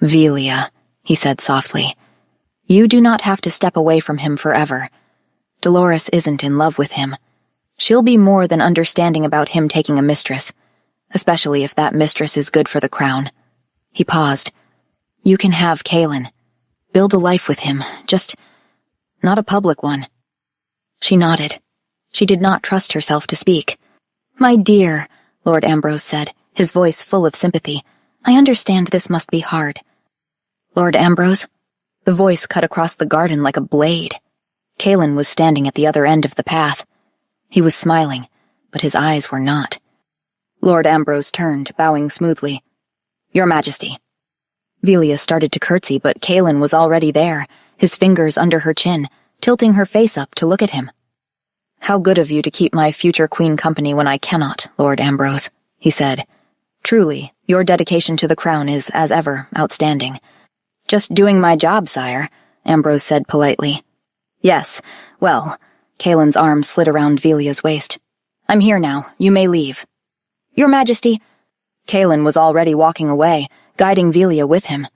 Velia, he said softly, you do not have to step away from him forever. Dolores isn't in love with him. She'll be more than understanding about him taking a mistress, especially if that mistress is good for the crown. He paused. You can have Kaelin. Build a life with him, just not a public one. She nodded. She did not trust herself to speak. My dear, Lord Ambrose said, his voice full of sympathy, I understand this must be hard. Lord Ambrose? The voice cut across the garden like a blade. Kaelin was standing at the other end of the path. He was smiling, but his eyes were not. Lord Ambrose turned, bowing smoothly. Your Majesty. Velia started to curtsy, but Kaelin was already there, his fingers under her chin, tilting her face up to look at him. How good of you to keep my future queen company when I cannot, Lord Ambrose, he said. Truly, your dedication to the crown is, as ever, outstanding. Just doing my job, sire, Ambrose said politely. Yes, well, Kaelin's arm slid around Velia's waist. I'm here now, you may leave. Your Majesty. Kaelin was already walking away, guiding Velia with him.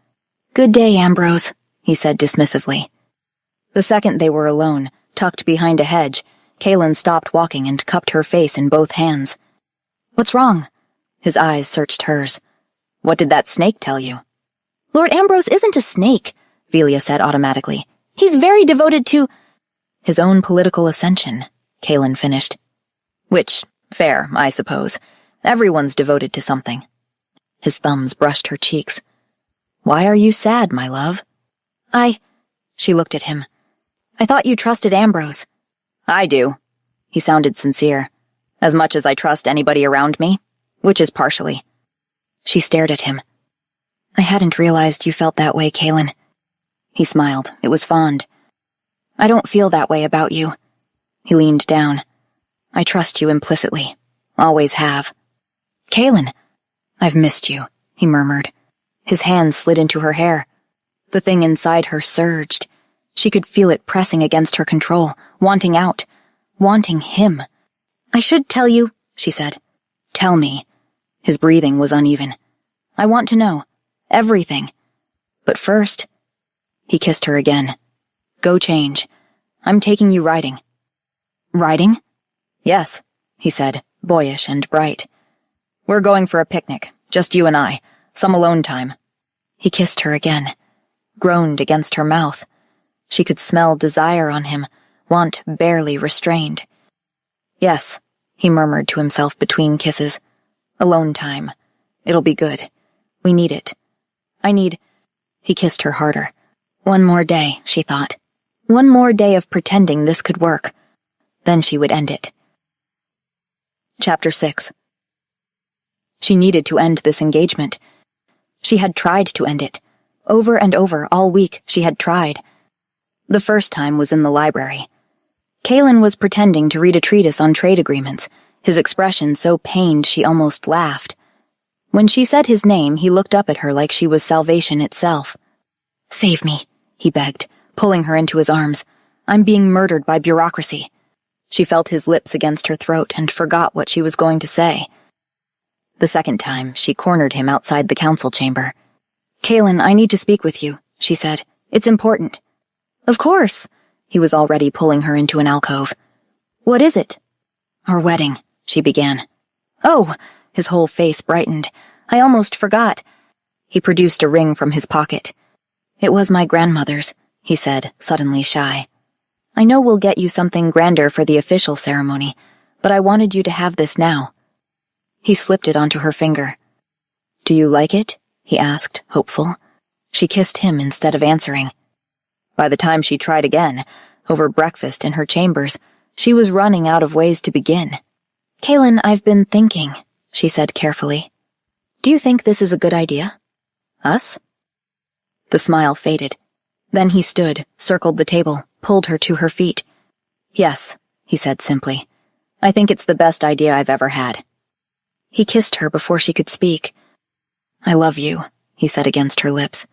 Good day, Ambrose, he said dismissively. The second they were alone, tucked behind a hedge, Kaelin stopped walking and cupped her face in both hands. What's wrong? His eyes searched hers. What did that snake tell you? Lord Ambrose isn't a snake, Velia said automatically. He's very devoted to his own political ascension, Kaelin finished. Which, fair, I suppose. Everyone's devoted to something. His thumbs brushed her cheeks. Why are you sad, my love? She looked at him. I thought you trusted Ambrose. I do. He sounded sincere. As much as I trust anybody around me, which is partially. She stared at him. I hadn't realized you felt that way, Kaelin. He smiled. It was fond. I don't feel that way about you. He leaned down. I trust you implicitly. Always have. Kaelin, I've missed you, he murmured. His hand slid into her hair. The thing inside her surged. She could feel it pressing against her control, wanting out, wanting him. I should tell you, she said. Tell me. His breathing was uneven. I want to know. Everything. But first, he kissed her again. Go change. I'm taking you riding. Riding? Yes, he said, boyish and bright. We're going for a picnic, just you and I, some alone time. He kissed her again, groaned against her mouth. She could smell desire on him, want barely restrained. Yes, he murmured to himself between kisses. Alone time. It'll be good. We need it. He kissed her harder. One more day, she thought. One more day of pretending this could work. Then she would end it. Chapter 6. She needed to end this engagement. She had tried to end it. Over and over, all week, she had tried. The first time was in the library. Kaelin was pretending to read a treatise on trade agreements, his expression so pained she almost laughed. When she said his name, he looked up at her like she was salvation itself. Save me, he begged, pulling her into his arms. I'm being murdered by bureaucracy. She felt his lips against her throat and forgot what she was going to say. The second time, she cornered him outside the council chamber. Kaelin, I need to speak with you, she said. It's important. Of course. He was already pulling her into an alcove. What is it? Our wedding, she began. Oh, his whole face brightened. I almost forgot. He produced a ring from his pocket. It was my grandmother's, he said, suddenly shy. I know we'll get you something grander for the official ceremony, but I wanted you to have this now. He slipped it onto her finger. Do you like it? He asked, hopeful. She kissed him instead of answering. By the time she tried again, over breakfast in her chambers, she was running out of ways to begin. Kaylin, I've been thinking, she said carefully. Do you think this is a good idea? Us? The smile faded. Then he stood, circled the table, pulled her to her feet. Yes, he said simply. I think it's the best idea I've ever had. He kissed her before she could speak. I love you, he said against her lips.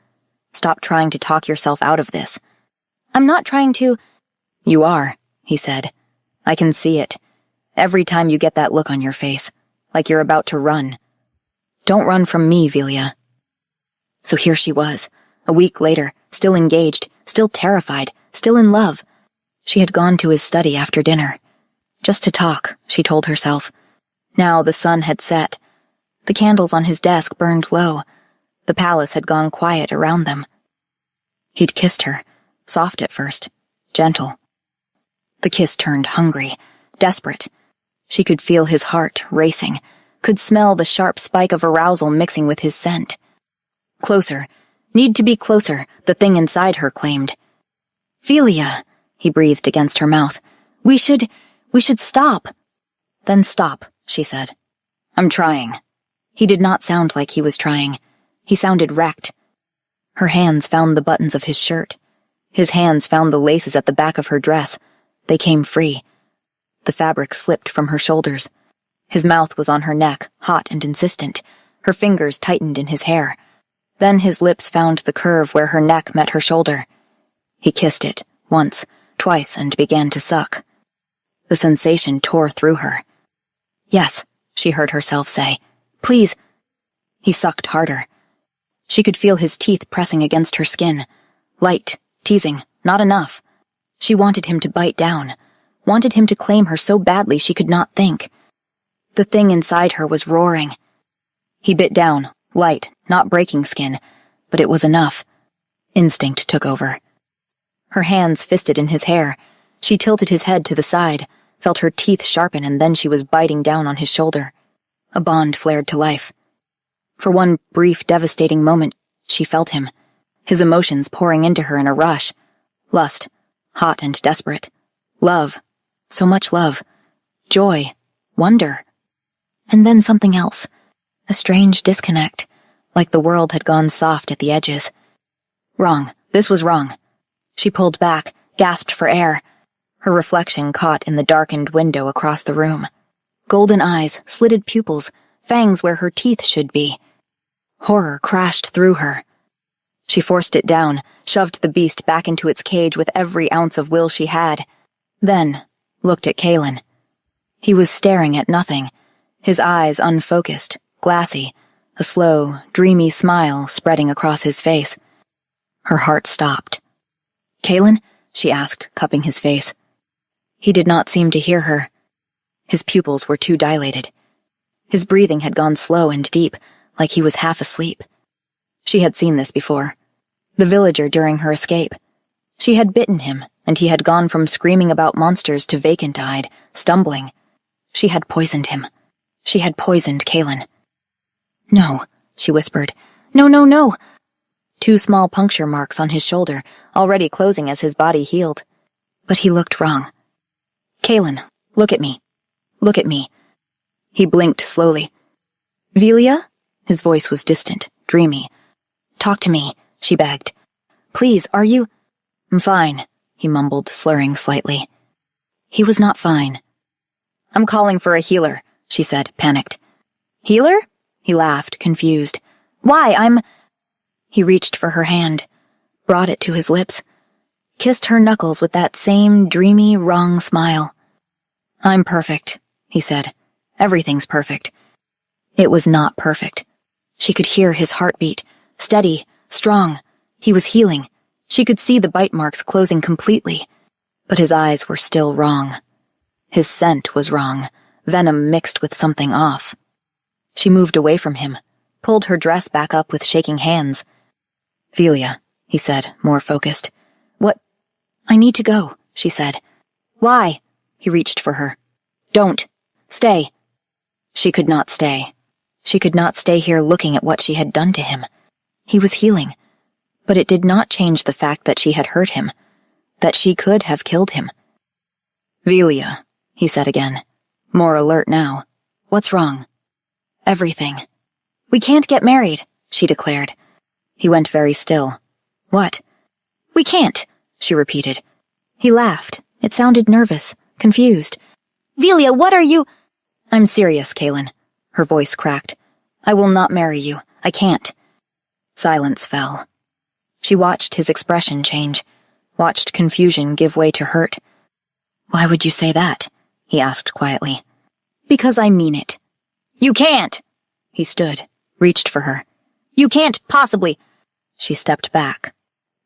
Stop trying to talk yourself out of this. I'm not trying to... You are, he said. I can see it. Every time you get that look on your face, like you're about to run. Don't run from me, Velia. So here she was, a week later, still engaged, still terrified, still in love. She had gone to his study after dinner. Just to talk, she told herself. Now the sun had set. The candles on his desk burned low. The palace had gone quiet around them. He'd kissed her, soft at first, gentle. The kiss turned hungry, desperate. She could feel his heart racing, could smell the sharp spike of arousal mixing with his scent. Closer. Need to be closer, the thing inside her claimed. Velia, he breathed against her mouth. We should stop. Then stop, she said. I'm trying. He did not sound like he was trying. He sounded wrecked. Her hands found the buttons of his shirt. His hands found the laces at the back of her dress. They came free. The fabric slipped from her shoulders. His mouth was on her neck, hot and insistent. Her fingers tightened in his hair. Then his lips found the curve where her neck met her shoulder. He kissed it, once, twice, and began to suck. The sensation tore through her. Yes, she heard herself say. Please. He sucked harder. She could feel his teeth pressing against her skin. Light, teasing, not enough. She wanted him to bite down, wanted him to claim her so badly she could not think. The thing inside her was roaring. He bit down, light, not breaking skin, but it was enough. Instinct took over. Her hands fisted in his hair. She tilted his head to the side, felt her teeth sharpen, and then she was biting down on his shoulder. A bond flared to life. For one brief, devastating moment, she felt him, his emotions pouring into her in a rush. Lust, hot and desperate. Love, so much love. Joy, wonder. And then something else. A strange disconnect, like the world had gone soft at the edges. Wrong, this was wrong. She pulled back, gasped for air. Her reflection caught in the darkened window across the room. Golden eyes, slitted pupils, fangs where her teeth should be. Horror crashed through her. She forced it down, shoved the beast back into its cage with every ounce of will she had. Then, looked at Kaylin. He was staring at nothing, his eyes unfocused, glassy, a slow, dreamy smile spreading across his face. Her heart stopped. Kaylin? She asked, cupping his face. He did not seem to hear her. His pupils were too dilated. His breathing had gone slow and deep, like he was half asleep. She had seen this before. The villager during her escape. She had bitten him, and he had gone from screaming about monsters to vacant-eyed, stumbling. She had poisoned him. She had poisoned Kaylin. No, she whispered. No, no, no! 2 small puncture marks on his shoulder, already closing as his body healed. But he looked wrong. Kaylin, look at me. Look at me. He blinked slowly. Velia? His voice was distant, dreamy. Talk to me, she begged. Please, are you... I'm fine, he mumbled, slurring slightly. He was not fine. I'm calling for a healer, she said, panicked. Healer? He laughed, confused. Why, He reached for her hand, brought it to his lips, kissed her knuckles with that same dreamy, wrong smile. I'm perfect, he said. Everything's perfect. It was not perfect. She could hear his heartbeat, steady, strong. He was healing. She could see the bite marks closing completely. But his eyes were still wrong. His scent was wrong, venom mixed with something off. She moved away from him, pulled her dress back up with shaking hands. "Velia," he said, more focused. "What?" "I need to go," she said. "Why?" He reached for her. "Don't. Stay." She could not stay. She could not stay here looking at what she had done to him. He was healing, but it did not change the fact that she had hurt him, that she could have killed him. "Velia," he said again, more alert now. "What's wrong?" "Everything." "We can't get married," she declared. He went very still. "What?" "We can't," she repeated. He laughed. It sounded nervous, confused. "Velia, what are you—" "I'm serious, Kaylin." Her voice cracked. "I will not marry you. I can't." Silence fell. She watched his expression change, watched confusion give way to hurt. "Why would you say that?" he asked quietly. "Because I mean it." "You can't!" He stood, reached for her. "You can't possibly—" She stepped back.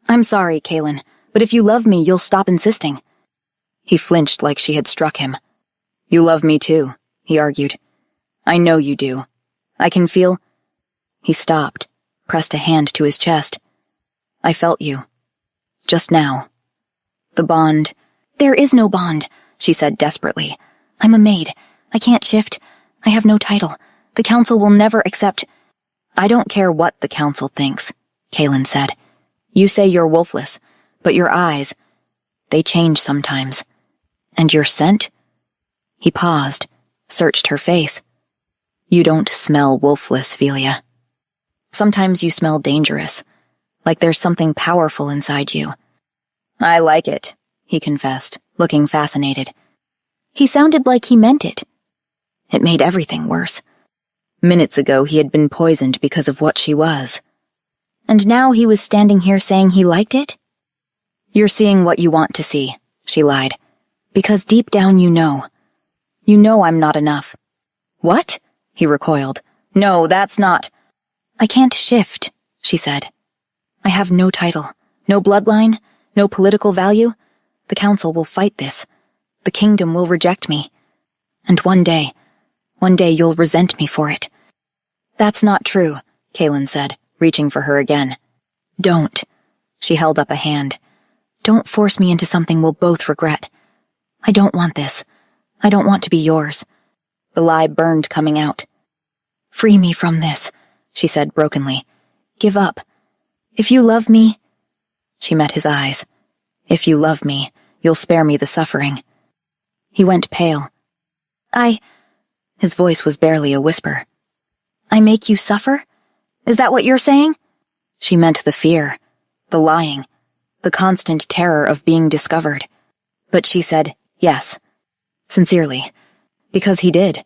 "I'm sorry, Kaylin, but if you love me, you'll stop insisting." He flinched like she had struck him. "You love me too," he argued. "I know you do. I can feel—" He stopped, pressed a hand to his chest. "I felt you. Just now. The bond—" "There is no bond," she said desperately. "I'm a maid. I can't shift. I have no title. The council will never accept—" "I don't care what the council thinks," Kaylin said. "You say you're wolfless, but your eyes, they change sometimes. And your scent?" He paused, searched her face. "You don't smell wolfless, Velia. Sometimes you smell dangerous, like there's something powerful inside you." "I like it," he confessed, looking fascinated. He sounded like he meant it. It made everything worse. Minutes ago he had been poisoned because of what she was. And now he was standing here saying he liked it? "You're seeing what you want to see," she lied. "Because deep down you know. You know I'm not enough." "What?" he recoiled. "No, that's not—" "I can't shift," she said. "I have no title, no bloodline, no political value. The council will fight this. The kingdom will reject me. And one day you'll resent me for it." "That's not true," Kaylin said, reaching for her again. "Don't." She held up a hand. "Don't force me into something we'll both regret. I don't want this. I don't want to be yours." The lie burned coming out. "Free me from this," she said brokenly. "Give up. If you love me—" She met his eyes. "If you love me, you'll spare me the suffering." He went pale. His voice was barely a whisper. "I make you suffer? Is that what you're saying?" She meant the fear, the lying, the constant terror of being discovered. But she said yes, sincerely, because he did.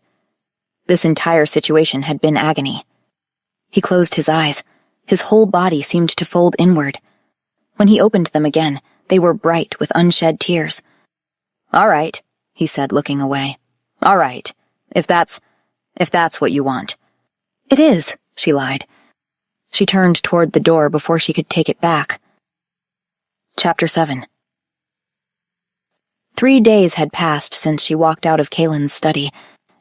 This entire situation had been agony. He closed his eyes. His whole body seemed to fold inward. When he opened them again, they were bright with unshed tears. "All right," he said, looking away. "All right, if that's what you want." "It is," she lied. She turned toward the door before she could take it back. Chapter 7. 3 days had passed since she walked out of Kaylin's study,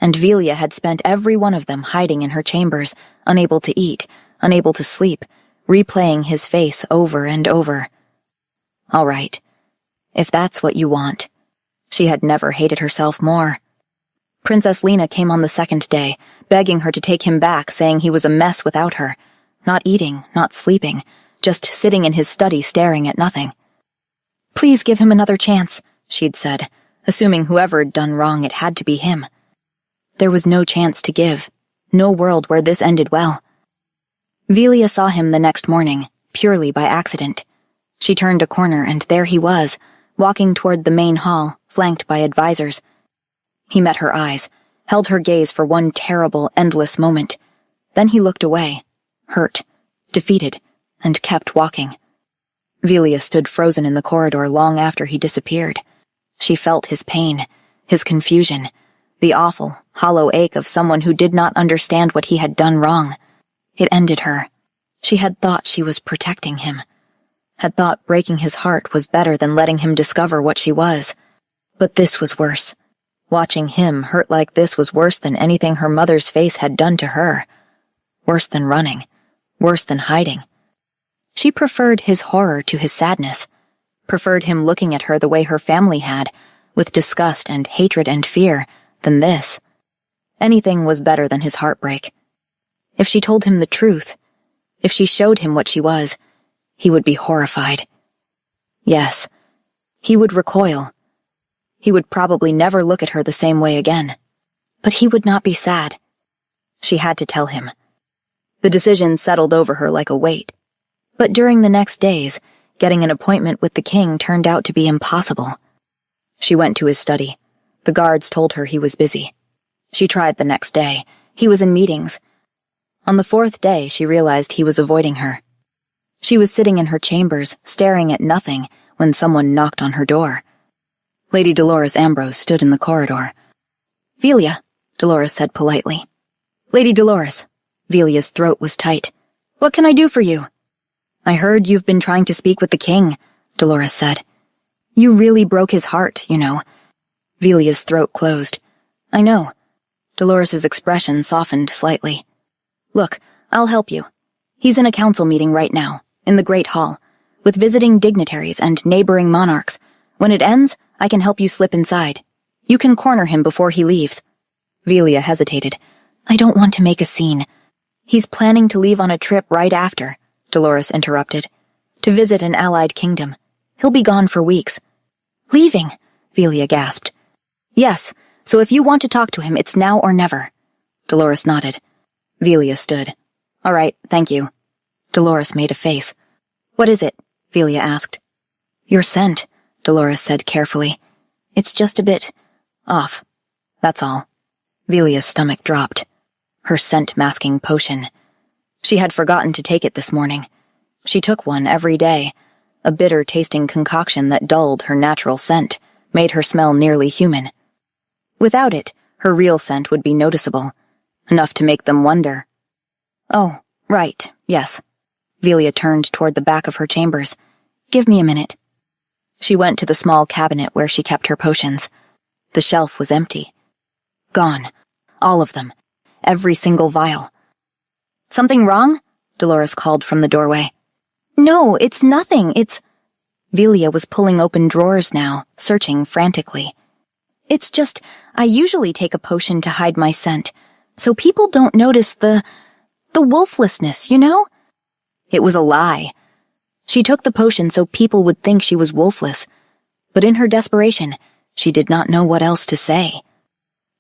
and Velia had spent every one of them hiding in her chambers, unable to eat, unable to sleep, replaying his face over and over. All right, if that's what you want. She had never hated herself more. Princess Lena came on the second day, begging her to take him back, saying he was a mess without her. Not eating, not sleeping, just sitting in his study staring at nothing. "Please give him another chance," she'd said, assuming whoever'd done wrong it had to be him. There was no chance to give, no world where this ended well. Velia saw him the next morning, purely by accident. She turned a corner and there he was, walking toward the main hall, flanked by advisors. He met her eyes, held her gaze for one terrible, endless moment. Then he looked away, hurt, defeated, and kept walking. Velia stood frozen in the corridor long after he disappeared. She felt his pain, his confusion, the awful, hollow ache of someone who did not understand what he had done wrong. It ended her. She had thought she was protecting him, had thought breaking his heart was better than letting him discover what she was. But this was worse. Watching him hurt like this was worse than anything her mother's face had done to her. Worse than running. Worse than hiding. She preferred his horror to his sadness. Preferred him looking at her the way her family had, with disgust and hatred and fear, than this. Anything was better than his heartbreak. If she told him the truth, if she showed him what she was, he would be horrified. Yes, he would recoil. He would probably never look at her the same way again. But he would not be sad. She had to tell him. The decision settled over her like a weight. But during the next days, getting an appointment with the king turned out to be impossible. She went to his study. The guards told her he was busy. She tried the next day. He was in meetings. On the fourth day, she realized he was avoiding her. She was sitting in her chambers, staring at nothing, when someone knocked on her door. Lady Dolores Ambrose stood in the corridor. "Velia," Dolores said politely. "Lady Dolores." Velia's throat was tight. "What can I do for you?" "I heard you've been trying to speak with the king," Dolores said. "You really broke his heart, you know." Velia's throat closed. "I know." Dolores's expression softened slightly. "Look, I'll help you. He's in a council meeting right now, in the Great Hall, with visiting dignitaries and neighboring monarchs. When it ends, I can help you slip inside. You can corner him before he leaves." Velia hesitated. "I don't want to make a scene." "He's planning to leave on a trip right after," Dolores interrupted, "to visit an allied kingdom. He'll be gone for weeks." "Leaving?" Velia gasped. "Yes, so if you want to talk to him, it's now or never." Dolores nodded. Velia stood. "All right, thank you." Dolores made a face. "What is it?" Velia asked. "Your scent," Dolores said carefully. "It's just a bit off. That's all." Velia's stomach dropped. Her scent-masking potion. She had forgotten to take it this morning. She took one every day, a bitter-tasting concoction that dulled her natural scent, made her smell nearly human. Without it, her real scent would be noticeable, enough to make them wonder. "Oh, right, yes." Velia turned toward the back of her chambers. "Give me a minute." She went to the small cabinet where she kept her potions. The shelf was empty. Gone. All of them. Every single vial. "Something wrong?" Dolores called from the doorway. "No, it's nothing, it's—" Velia was pulling open drawers now, searching frantically. "It's just, I usually take a potion to hide my scent, so people don't notice the wolflessness, you know?" It was a lie. She took the potion so people would think she was wolfless, but in her desperation, she did not know what else to say.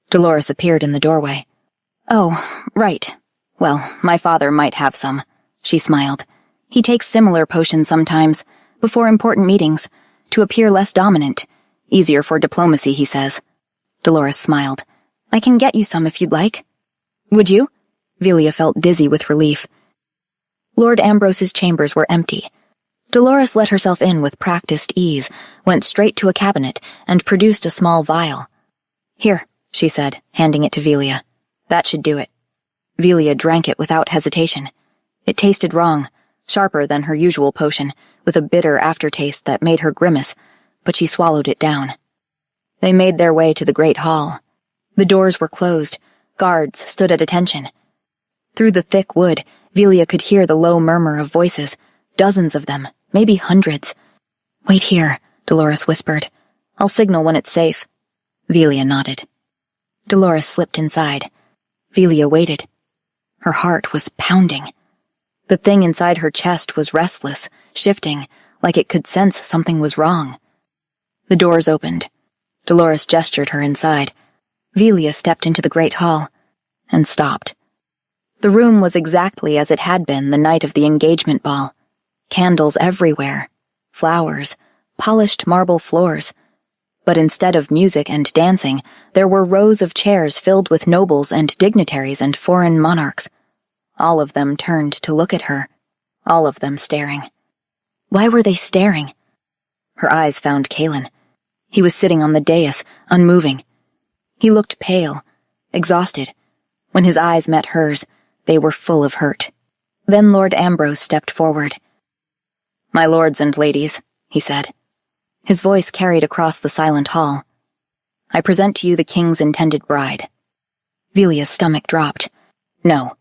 Dolores appeared in the doorway. "Oh, right. Well, my father might have some," she smiled. "He takes similar potions sometimes, before important meetings, to appear less dominant. Easier for diplomacy, he says." Dolores smiled. "I can get you some if you'd like." "Would you?" Velia felt dizzy with relief. Lord Ambrose's chambers were empty. Dolores let herself in with practiced ease, went straight to a cabinet, and produced a small vial. "Here," she said, handing it to Velia. "That should do it." Velia drank it without hesitation. It tasted wrong, sharper than her usual potion, with a bitter aftertaste that made her grimace, but she swallowed it down. They made their way to the great hall. The doors were closed. Guards stood at attention. Through the thick wood, Velia could hear the low murmur of voices, dozens of them, maybe hundreds. "Wait here," Dolores whispered. "I'll signal when it's safe." Velia nodded. Dolores slipped inside. Velia waited. Her heart was pounding. The thing inside her chest was restless, shifting, like it could sense something was wrong. The doors opened. Dolores gestured her inside. Velia stepped into the great hall, and stopped. The room was exactly as it had been the night of the engagement ball. Candles everywhere, flowers, polished marble floors. But instead of music and dancing, there were rows of chairs filled with nobles and dignitaries and foreign monarchs. All of them turned to look at her, all of them staring. Why were they staring? Her eyes found Kalen. He was sitting on the dais, unmoving. He looked pale, exhausted. When his eyes met hers, they were full of hurt. Then Lord Ambrose stepped forward. "My lords and ladies," he said. His voice carried across the silent hall. I present to you the king's intended bride." Velia's stomach dropped. "No."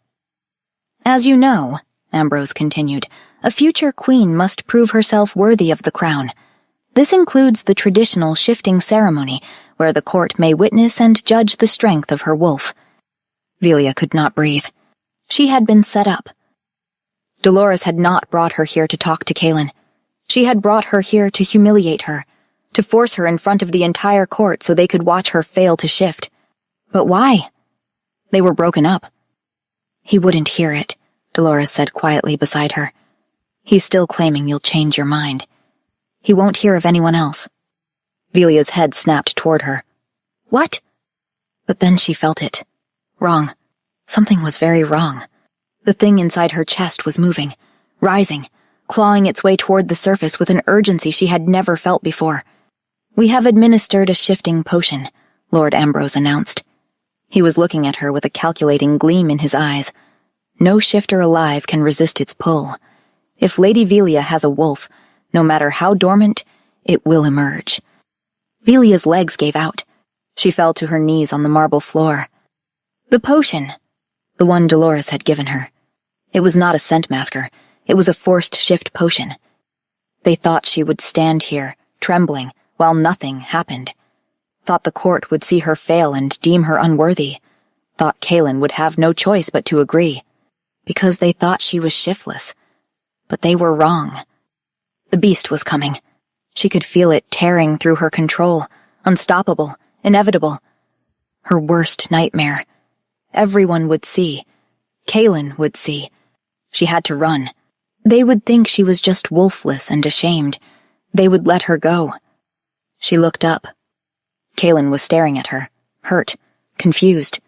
"As you know," Ambrose continued, "a future queen must prove herself worthy of the crown. This includes the traditional shifting ceremony, where the court may witness and judge the strength of her wolf." Velia could not breathe. She had been set up. Dolores had not brought her here to talk to Kaelin. She had brought her here to humiliate her, to force her in front of the entire court so they could watch her fail to shift. But why? They were broken up. "He wouldn't hear it," Dolores said quietly beside her. "He's still claiming you'll change your mind. He won't hear of anyone else." Velia's head snapped toward her. "What?" But then she felt it. Wrong. Something was very wrong. The thing inside her chest was moving, rising, clawing its way toward the surface with an urgency she had never felt before. "We have administered a shifting potion," Lord Ambrose announced. He was looking at her with a calculating gleam in his eyes. No shifter alive can resist its pull. If Lady Velia has a wolf, no matter how dormant, it will emerge. Velia's legs gave out. She fell to her knees on the marble floor. The potion. The one Dolores had given her. It was not a scent masker. It was a forced shift potion. They thought she would stand here, trembling, while nothing happened. Thought the court would see her fail and deem her unworthy. Thought Kaelin would have no choice but to agree. Because they thought she was shiftless. But they were wrong. The beast was coming. She could feel it tearing through her control, unstoppable, inevitable. Her worst nightmare. Everyone would see. Kaelin would see. She had to run. They would think she was just wolfless and ashamed. They would let her go. She looked up. Kaelin was staring at her, hurt, confused.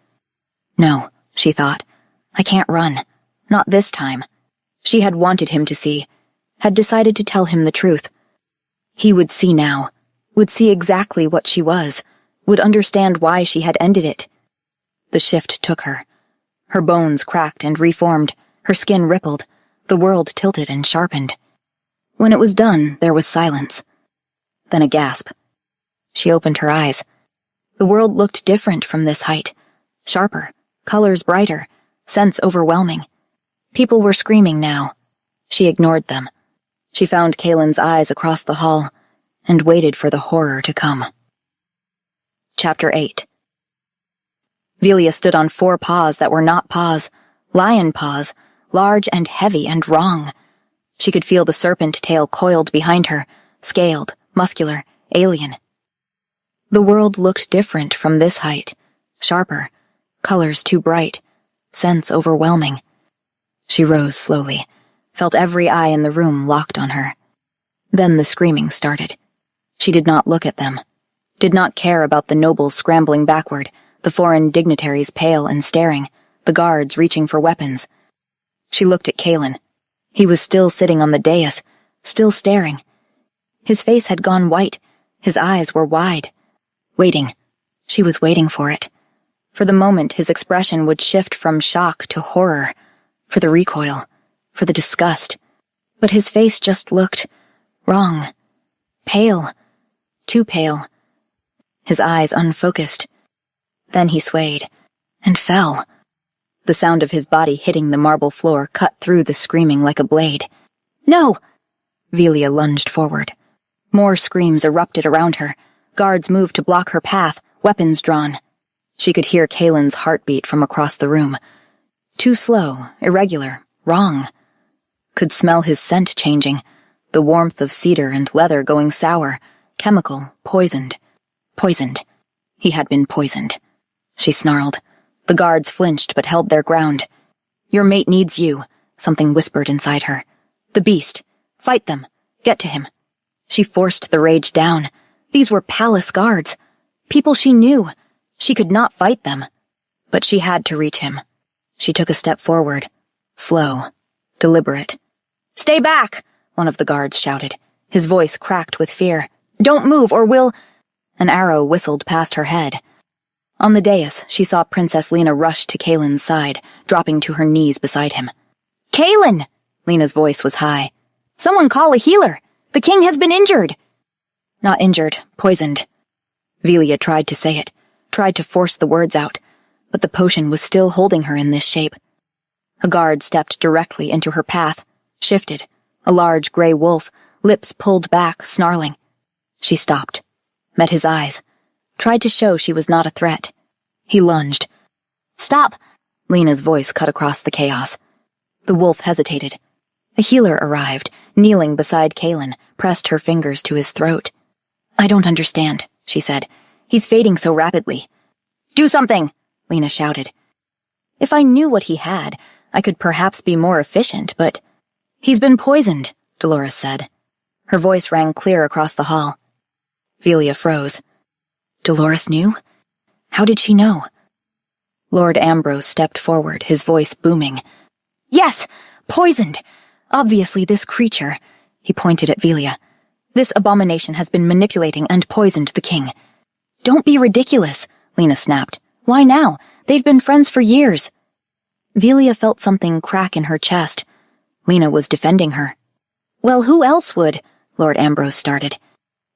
No, she thought. I can't run. Not this time. She had wanted him to see, had decided to tell him the truth. He would see now, would see exactly what she was, would understand why she had ended it. The shift took her. Her bones cracked and reformed, her skin rippled, the world tilted and sharpened. When it was done, there was silence. Then a gasp. She opened her eyes. The world looked different from this height. Sharper, colors brighter, scents overwhelming. People were screaming now. She ignored them. She found Kaelin's eyes across the hall and waited for the horror to come. Chapter 8. Velia stood on 4 paws that were not paws, lion paws, large and heavy and wrong. She could feel the serpent tail coiled behind her, scaled, muscular, alien. The world looked different from this height, sharper, colors too bright, scents overwhelming. She rose slowly, felt every eye in the room locked on her. Then the screaming started. She did not look at them, did not care about the nobles scrambling backward, the foreign dignitaries pale and staring, the guards reaching for weapons. She looked at Kaelin. He was still sitting on the dais, still staring. His face had gone white, his eyes were wide. Waiting. She was waiting for it. For the moment his expression would shift from shock to horror, for the recoil, for the disgust. But his face just looked wrong. Pale. Too pale. His eyes unfocused. Then he swayed, and fell. The sound of his body hitting the marble floor cut through the screaming like a blade. "No!" Velia lunged forward. More screams erupted around her. Guards moved to block her path, weapons drawn. She could hear Kaelin's heartbeat from across the room. Too slow, irregular, wrong. Could smell his scent changing, the warmth of cedar and leather going sour, chemical, poisoned. Poisoned. He had been poisoned. She snarled. The guards flinched but held their ground. "Your mate needs you," something whispered inside her. "The beast. Fight them. Get to him." She forced the rage down. These were palace guards. People she knew. She could not fight them. But she had to reach him. She took a step forward. Slow. Deliberate. "Stay back!" one of the guards shouted. His voice cracked with fear. "Don't move or we'll—" An arrow whistled past her head. On the dais, she saw Princess Lena rush to Kaelin's side, dropping to her knees beside him. "Kaelin!" Lena's voice was high. "Someone call a healer! The king has been injured!" "Not injured, poisoned." Velia tried to say it, tried to force the words out, but the potion was still holding her in this shape. A guard stepped directly into her path, shifted, a large gray wolf, lips pulled back, snarling. She stopped, met his eyes, tried to show she was not a threat. He lunged. "Stop!" Lena's voice cut across the chaos. The wolf hesitated. A healer arrived, kneeling beside Kaelin, pressed her fingers to his throat. "I don't understand," she said. "He's fading so rapidly." "Do something!" Lena shouted. "If I knew what he had, I could perhaps be more efficient, but—" "He's been poisoned," Dolores said. Her voice rang clear across the hall. Velia froze. Dolores knew? How did she know? Lord Ambrose stepped forward, his voice booming. "Yes! Poisoned! Obviously this creature," he pointed at Velia. "This abomination has been manipulating and poisoned the king." "Don't be ridiculous," Lena snapped. "Why now? They've been friends for years." Velia felt something crack in her chest. Lena was defending her. "Well, who else would?" Lord Ambrose started.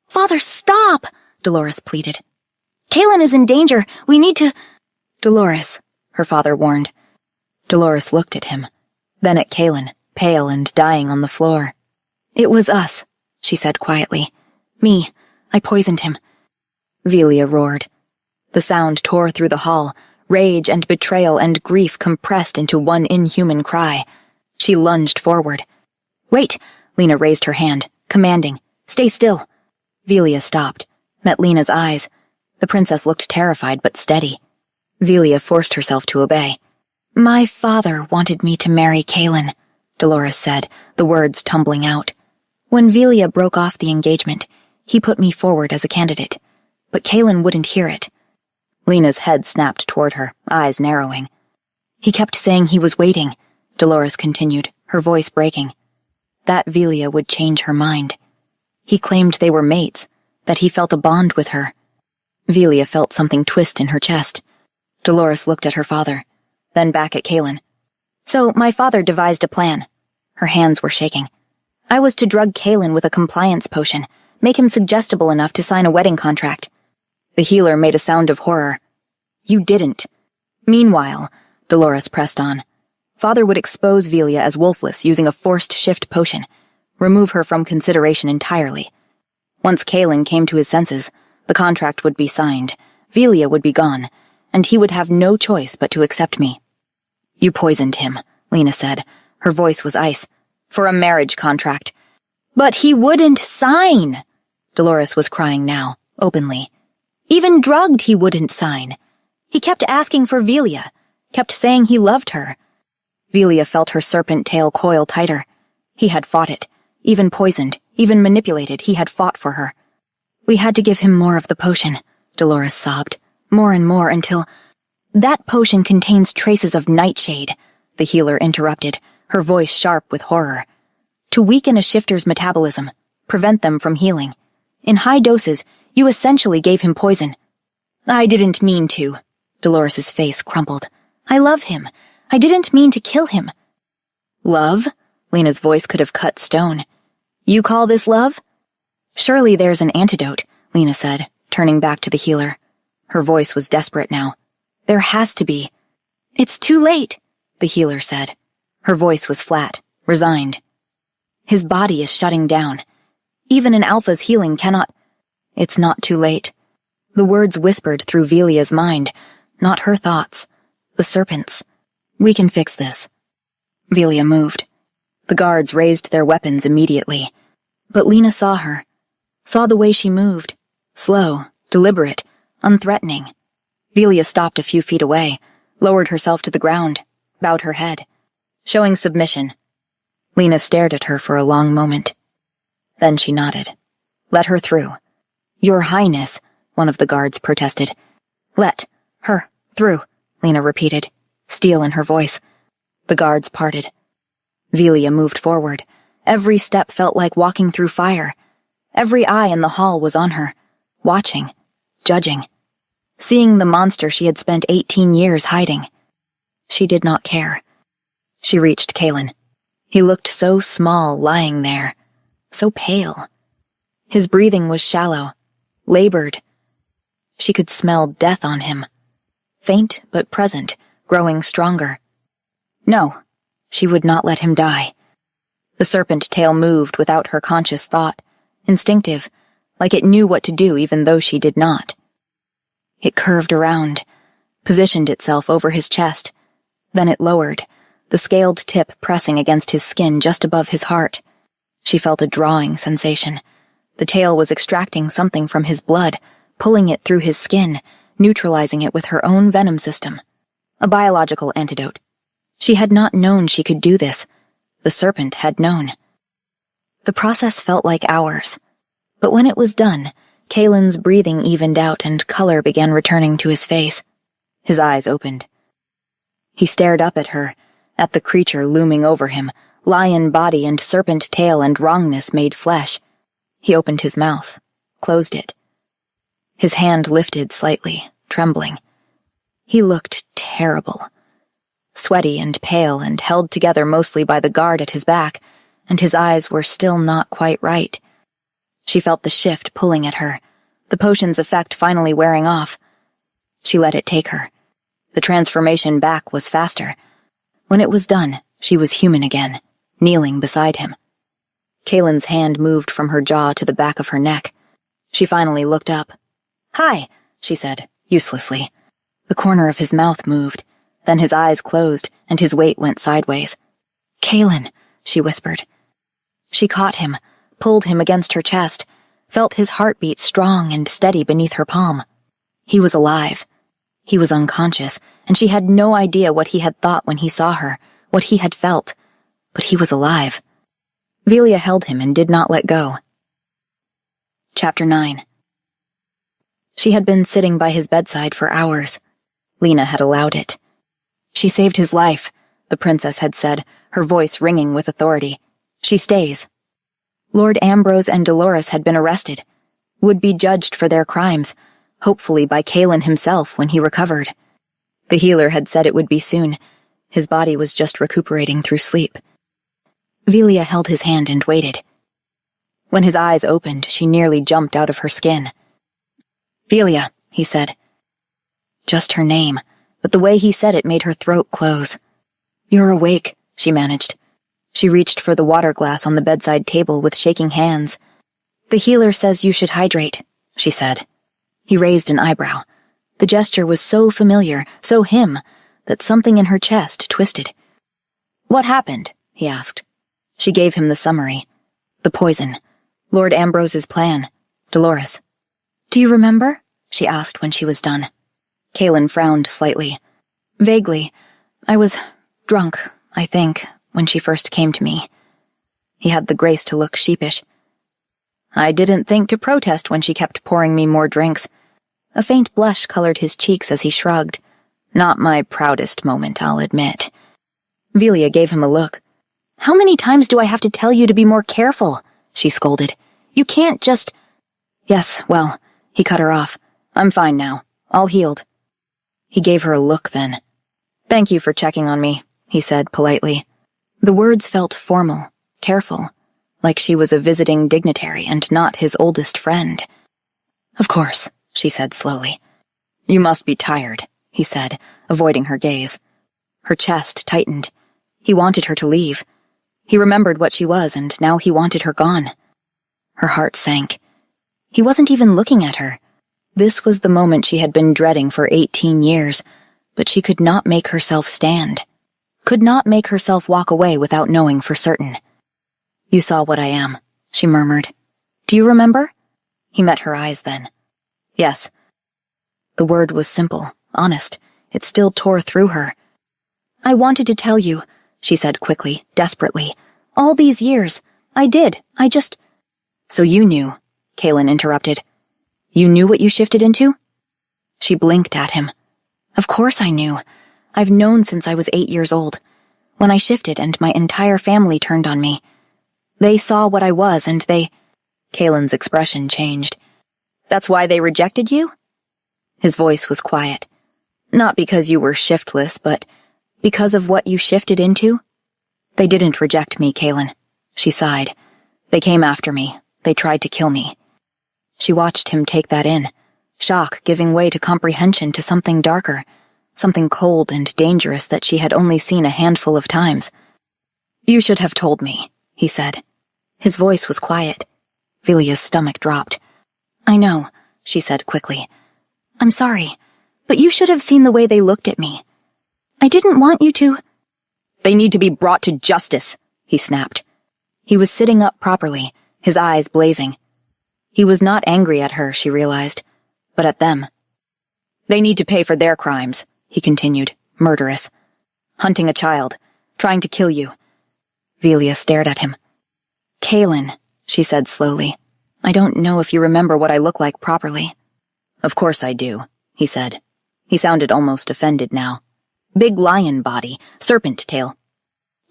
"Father, stop!" Dolores pleaded. "Kaelin is in danger. We need to—" "Dolores," her father warned. Dolores looked at him, then at Kaelin, pale and dying on the floor. "It was us," she said quietly. "Me. I poisoned him." Velia roared. The sound tore through the hall, rage and betrayal and grief compressed into one inhuman cry. She lunged forward. "Wait!" Lena raised her hand, commanding. "Stay still!" Velia stopped, met Lena's eyes. The princess looked terrified but steady. Velia forced herself to obey. "My father wanted me to marry Kaelin," Dolores said, the words tumbling out. "When Velia broke off the engagement, he put me forward as a candidate, but Kaelin wouldn't hear it." Lena's head snapped toward her, eyes narrowing. "He kept saying he was waiting," Dolores continued, her voice breaking. That Velia would change her mind. He claimed they were mates, that he felt a bond with her. Velia felt something twist in her chest. Dolores looked at her father, then back at Kaelin. "So my father devised a plan." Her hands were shaking. "I was to drug Kaelin with a compliance potion, make him suggestible enough to sign a wedding contract." The healer made a sound of horror. "You didn't." "Meanwhile," Dolores pressed on, "Father would expose Velia as wolfless using a forced shift potion, remove her from consideration entirely. Once Kaelin came to his senses, the contract would be signed, Velia would be gone, and he would have no choice but to accept me." "You poisoned him," Lena said. Her voice was ice. "For a marriage contract." "But he wouldn't sign!" Dolores was crying now, openly. "Even drugged, he wouldn't sign. He kept asking for Velia, kept saying he loved her." Velia felt her serpent tail coil tighter. He had fought it. Even poisoned, even manipulated, he had fought for her. "We had to give him more of the potion," Dolores sobbed. "More and more until—" "That potion contains traces of nightshade," the healer interrupted, her voice sharp with horror. "To weaken a shifter's metabolism, prevent them from healing. In high doses, you essentially gave him poison." "I didn't mean to." Dolores's face crumpled. "I love him. I didn't mean to kill him." "Love?" Lena's voice could have cut stone. "You call this love?" "Surely there's an antidote," Lena said, turning back to the healer. Her voice was desperate now. "There has to be." "It's too late," the healer said. Her voice was flat, resigned. "His body is shutting down. Even an alpha's healing cannot—" "It's not too late." The words whispered through Velia's mind, not her thoughts. The serpent's. "We can fix this." Velia moved. The guards raised their weapons immediately. But Lena saw her, saw the way she moved, slow, deliberate, unthreatening. Velia stopped a few feet away, lowered herself to the ground, bowed her head, showing submission. Lena stared at her for a long moment. Then she nodded. "Let her through." "Your Highness," one of the guards protested. "Let her through," Lena repeated, steel in her voice. The guards parted. Velia moved forward. Every step felt like walking through fire. Every eye in the hall was on her, watching, judging, seeing the monster she had spent 18 years hiding. She did not care. She reached Kaelin. He looked so small lying there, so pale. His breathing was shallow, labored. She could smell death on him. Faint but present, growing stronger. No, she would not let him die. The serpent tail moved without her conscious thought, instinctive, like it knew what to do even though she did not. It curved around, positioned itself over his chest. Then it lowered, the scaled tip pressing against his skin just above his heart. She felt a drawing sensation. The tail was extracting something from his blood, pulling it through his skin, neutralizing it with her own venom system. A biological antidote. She had not known she could do this. The serpent had known. The process felt like hours. But when it was done, Kalen's breathing evened out and color began returning to his face. His eyes opened. He stared up at her, at the creature looming over him, lion body and serpent tail and wrongness made flesh. He opened his mouth, closed it. His hand lifted slightly, trembling. He looked terrible. Sweaty and pale and held together mostly by the guard at his back, and his eyes were still not quite right. She felt the shift pulling at her, the potion's effect finally wearing off. She let it take her. The transformation back was faster. When it was done, she was human again, kneeling beside him. Kalen's hand moved from her jaw to the back of her neck. She finally looked up. "Hi," she said, uselessly. The corner of his mouth moved, then his eyes closed and his weight went sideways. "Kalen," she whispered. She caught him, pulled him against her chest, felt his heartbeat strong and steady beneath her palm. He was alive. He was unconscious, and she had no idea what he had thought when he saw her, what he had felt. But he was alive. Velia held him and did not let go. Chapter 9. She had been sitting by his bedside for hours. Lena had allowed it. "She saved his life," the princess had said, her voice ringing with authority. "She stays." Lord Ambrose and Dolores had been arrested, would be judged for their crimes, hopefully by Kalen himself when he recovered. The healer had said it would be soon. His body was just recuperating through sleep. Velia held his hand and waited. When his eyes opened, she nearly jumped out of her skin. "Velia," he said. Just her name, but the way he said it made her throat close. "You're awake," she managed. She reached for the water glass on the bedside table with shaking hands. "The healer says you should hydrate," she said. He raised an eyebrow. The gesture was so familiar, so him, that something in her chest twisted. "What happened?" he asked. She gave him the summary. The poison. Lord Ambrose's plan. Dolores. "Do you remember?" she asked when she was done. Kalen frowned slightly. "Vaguely. I was drunk, I think, when she first came to me." He had the grace to look sheepish. "I didn't think to protest when she kept pouring me more drinks." A faint blush colored his cheeks as he shrugged. "Not my proudest moment, I'll admit." Velia gave him a look. "How many times do I have to tell you to be more careful?" she scolded. "You can't just—" "Yes, well," he cut her off. "I'm fine now. All healed." He gave her a look then. "Thank you for checking on me," he said politely. The words felt formal, careful, like she was a visiting dignitary and not his oldest friend. "Of course," she said slowly. "You must be tired," he said, avoiding her gaze. Her chest tightened. He wanted her to leave. He remembered what she was, and now he wanted her gone. Her heart sank. He wasn't even looking at her. This was the moment she had been dreading for 18 years, but she could not make herself stand. Could not make herself walk away without knowing for certain. "You saw what I am," she murmured. "Do you remember?" He met her eyes then. "Yes." The word was simple, honest. It still tore through her. "I wanted to tell you," she said quickly, desperately. "All these years. I did. I just—" "So you knew," Kalen interrupted. "You knew what you shifted into?" She blinked at him. "Of course I knew. I've known since I was 8 years old. When I shifted and my entire family turned on me. They saw what I was and they—" Kalen's expression changed. "That's why they rejected you?" His voice was quiet. "Not because you were shiftless, but because of what you shifted into?" "They didn't reject me, Kalen," she sighed. "They came after me. They tried to kill me." She watched him take that in. shock giving way to comprehension to something darker, something cold and dangerous that she had only seen a handful of times. "You should have told me," he said. His voice was quiet. Vilia's stomach dropped. "I know," she said quickly. "I'm sorry, but you should have seen the way they looked at me. I didn't want you to—" "They need to be brought to justice," he snapped. He was sitting up properly, his eyes blazing. He was not angry at her, she realized, but at them. "They need to pay for their crimes," he continued, murderous. "Hunting a child, trying to kill you." Velia stared at him. "Kaylin," she said slowly, "I don't know if you remember what I look like properly." "Of course I do," he said. He sounded almost offended now. "Big lion body, serpent tail."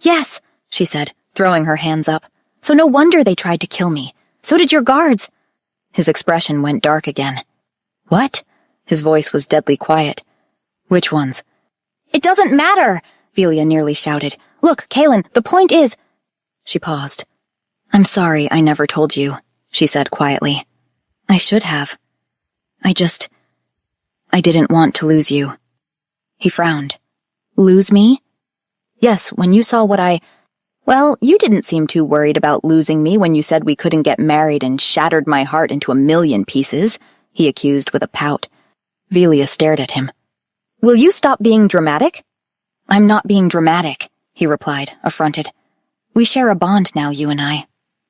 "Yes," she said, throwing her hands up. "So no wonder they tried to kill me. So did your guards." His expression went dark again. "What?" His voice was deadly quiet. "Which ones?" "It doesn't matter," Velia nearly shouted. "Look, Kaylin, the point is—" She paused. "I'm sorry I never told you," she said quietly. "I should have. I didn't want to lose you." He frowned. "Lose me?" "Yes, when you saw Well, you didn't seem too worried about losing me when you said we couldn't get married and shattered my heart into a million pieces," he accused with a pout. Velia stared at him. "Will you stop being dramatic?" "I'm not being dramatic," he replied, affronted. "We share a bond now, you and I.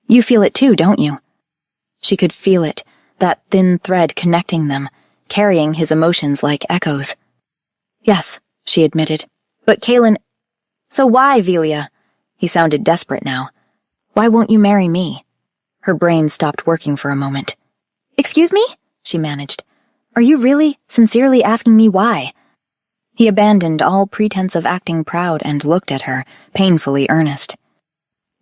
You feel it too, don't you?" She could feel it, that thin thread connecting them, carrying his emotions like echoes. "Yes," she admitted. "But Kaylin—" "So why, Velia?" He sounded desperate now. "Why won't you marry me?" Her brain stopped working for a moment. "Excuse me?" she managed. "Are you really, sincerely asking me why?" He abandoned all pretense of acting proud and looked at her, painfully earnest.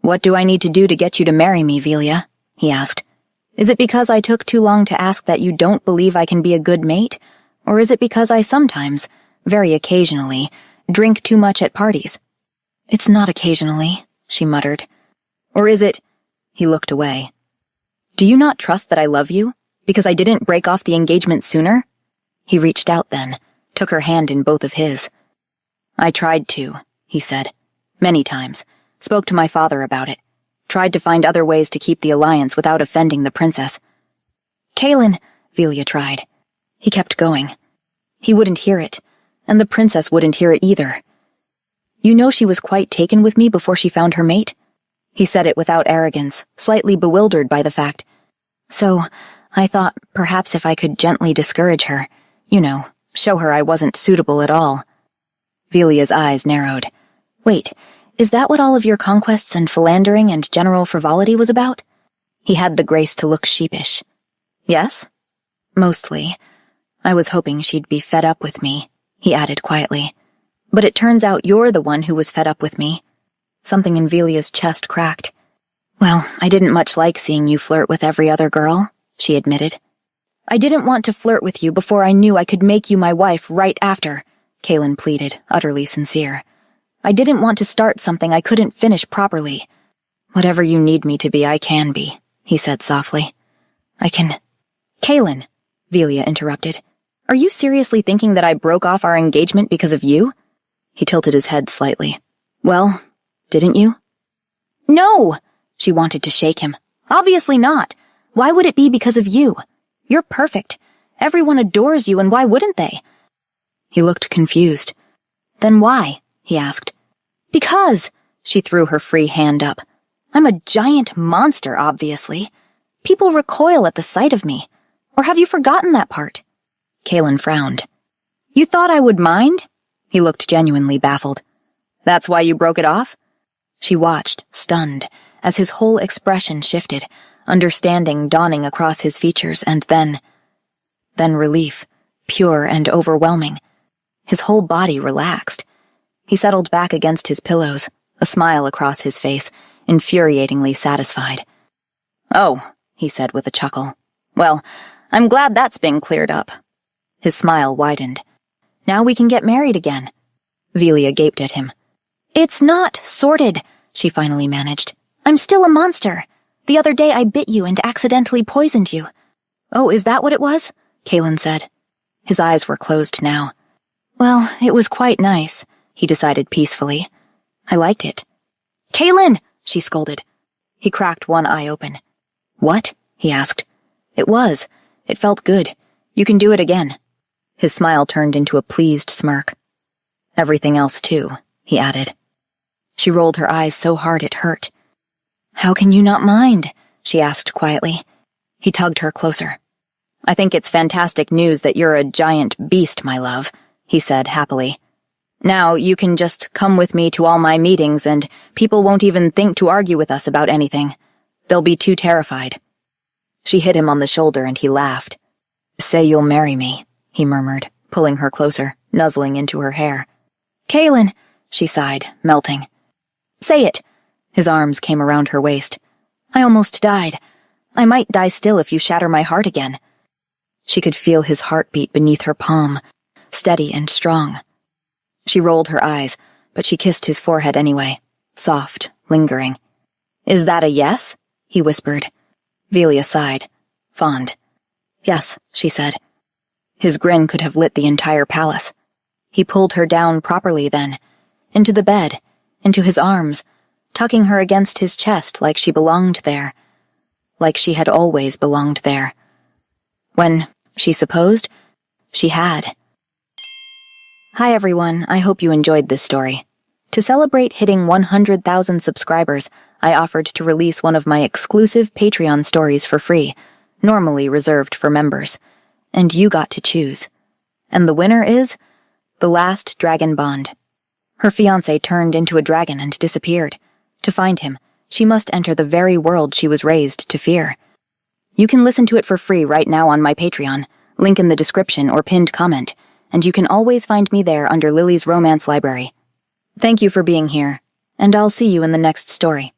"What do I need to do to get you to marry me, Velia?" he asked. "Is it because I took too long to ask that you don't believe I can be a good mate? Or is it because I sometimes, very occasionally, drink too much at parties?" "It's not occasionally," she muttered. "Or is it—" He looked away. "Do you not trust that I love you? Because I didn't break off the engagement sooner?" He reached out then, took her hand in both of his. "I tried to," he said. "Many times. Spoke to my father about it. Tried to find other ways to keep the alliance without offending the princess." "Kaylin," Velia tried. He kept going. He wouldn't hear it, and the princess wouldn't hear it either. "You know she was quite taken with me before she found her mate?" He said it without arrogance, slightly bewildered by the fact. "So, I thought perhaps if I could gently discourage her, show her I wasn't suitable at all." Velia's eyes narrowed. "Wait, is that what all of your conquests and philandering and general frivolity was about?" He had the grace to look sheepish. "Yes?" "Mostly. I was hoping she'd be fed up with me," he added quietly. "But it turns out you're the one who was fed up with me." Something in Velia's chest cracked. "Well, I didn't much like seeing you flirt with every other girl," she admitted. "I didn't want to flirt with you before I knew I could make you my wife right after," Kaylin pleaded, utterly sincere. "I didn't want to start something I couldn't finish properly." "Whatever you need me to be, I can be," he said softly. "I can—" "Kaylin," Velia interrupted. "Are you seriously thinking that I broke off our engagement because of you?" He tilted his head slightly. "Well, didn't you?" "No!" She wanted to shake him. "Obviously not. Why would it be because of you? You're perfect. Everyone adores you, and why wouldn't they?" He looked confused. "Then why?" he asked. "Because," she threw her free hand up. "I'm a giant monster, obviously. People recoil at the sight of me. Or have you forgotten that part?" Kaylin frowned. "You thought I would mind?" He looked genuinely baffled. "That's why you broke it off?" She watched, stunned, as his whole expression shifted, understanding dawning across his features, and then relief, pure and overwhelming. His whole body relaxed. He settled back against his pillows, a smile across his face, infuriatingly satisfied. "Oh," he said with a chuckle. "Well, I'm glad that's been cleared up." His smile widened. "Now we can get married again." Velia gaped at him. "It's not sorted," she finally managed. "I'm still a monster. The other day I bit you and accidentally poisoned you." "Oh, is that what it was?" Kalen said. His eyes were closed now. Well, it was quite nice, he decided peacefully. I liked it. Kalen! She scolded. He cracked one eye open. What? He asked. It was. It felt good. You can do it again. His smile turned into a pleased smirk. Everything else too, he added. She rolled her eyes so hard it hurt. How can you not mind? She asked quietly. He tugged her closer. I think it's fantastic news that you're a giant beast, my love, he said happily. Now you can just come with me to all my meetings and people won't even think to argue with us about anything. They'll be too terrified. She hit him on the shoulder and he laughed. Say you'll marry me, he murmured, pulling her closer, nuzzling into her hair. Kalen, she sighed, melting. Say it. His arms came around her waist. I almost died. I might die still if you shatter my heart again. She could feel his heartbeat beneath her palm, steady and strong. She rolled her eyes, but she kissed his forehead anyway, soft, lingering. Is that a yes? He whispered. Velia sighed, fond. Yes, she said. His grin could have lit the entire palace. He pulled her down properly then, into the bed, into his arms, tucking her against his chest like she belonged there, like she had always belonged there. When, she supposed, she had. Hi everyone, I hope you enjoyed this story. To celebrate hitting 100,000 subscribers, I offered to release one of my exclusive Patreon stories for free, normally reserved for members, and you got to choose. And the winner is The Last Dragon Bond. Her fiancé turned into a dragon and disappeared. To find him, she must enter the very world she was raised to fear. You can listen to it for free right now on my Patreon, link in the description or pinned comment, and you can always find me there under Lily's Romance Library. Thank you for being here, and I'll see you in the next story.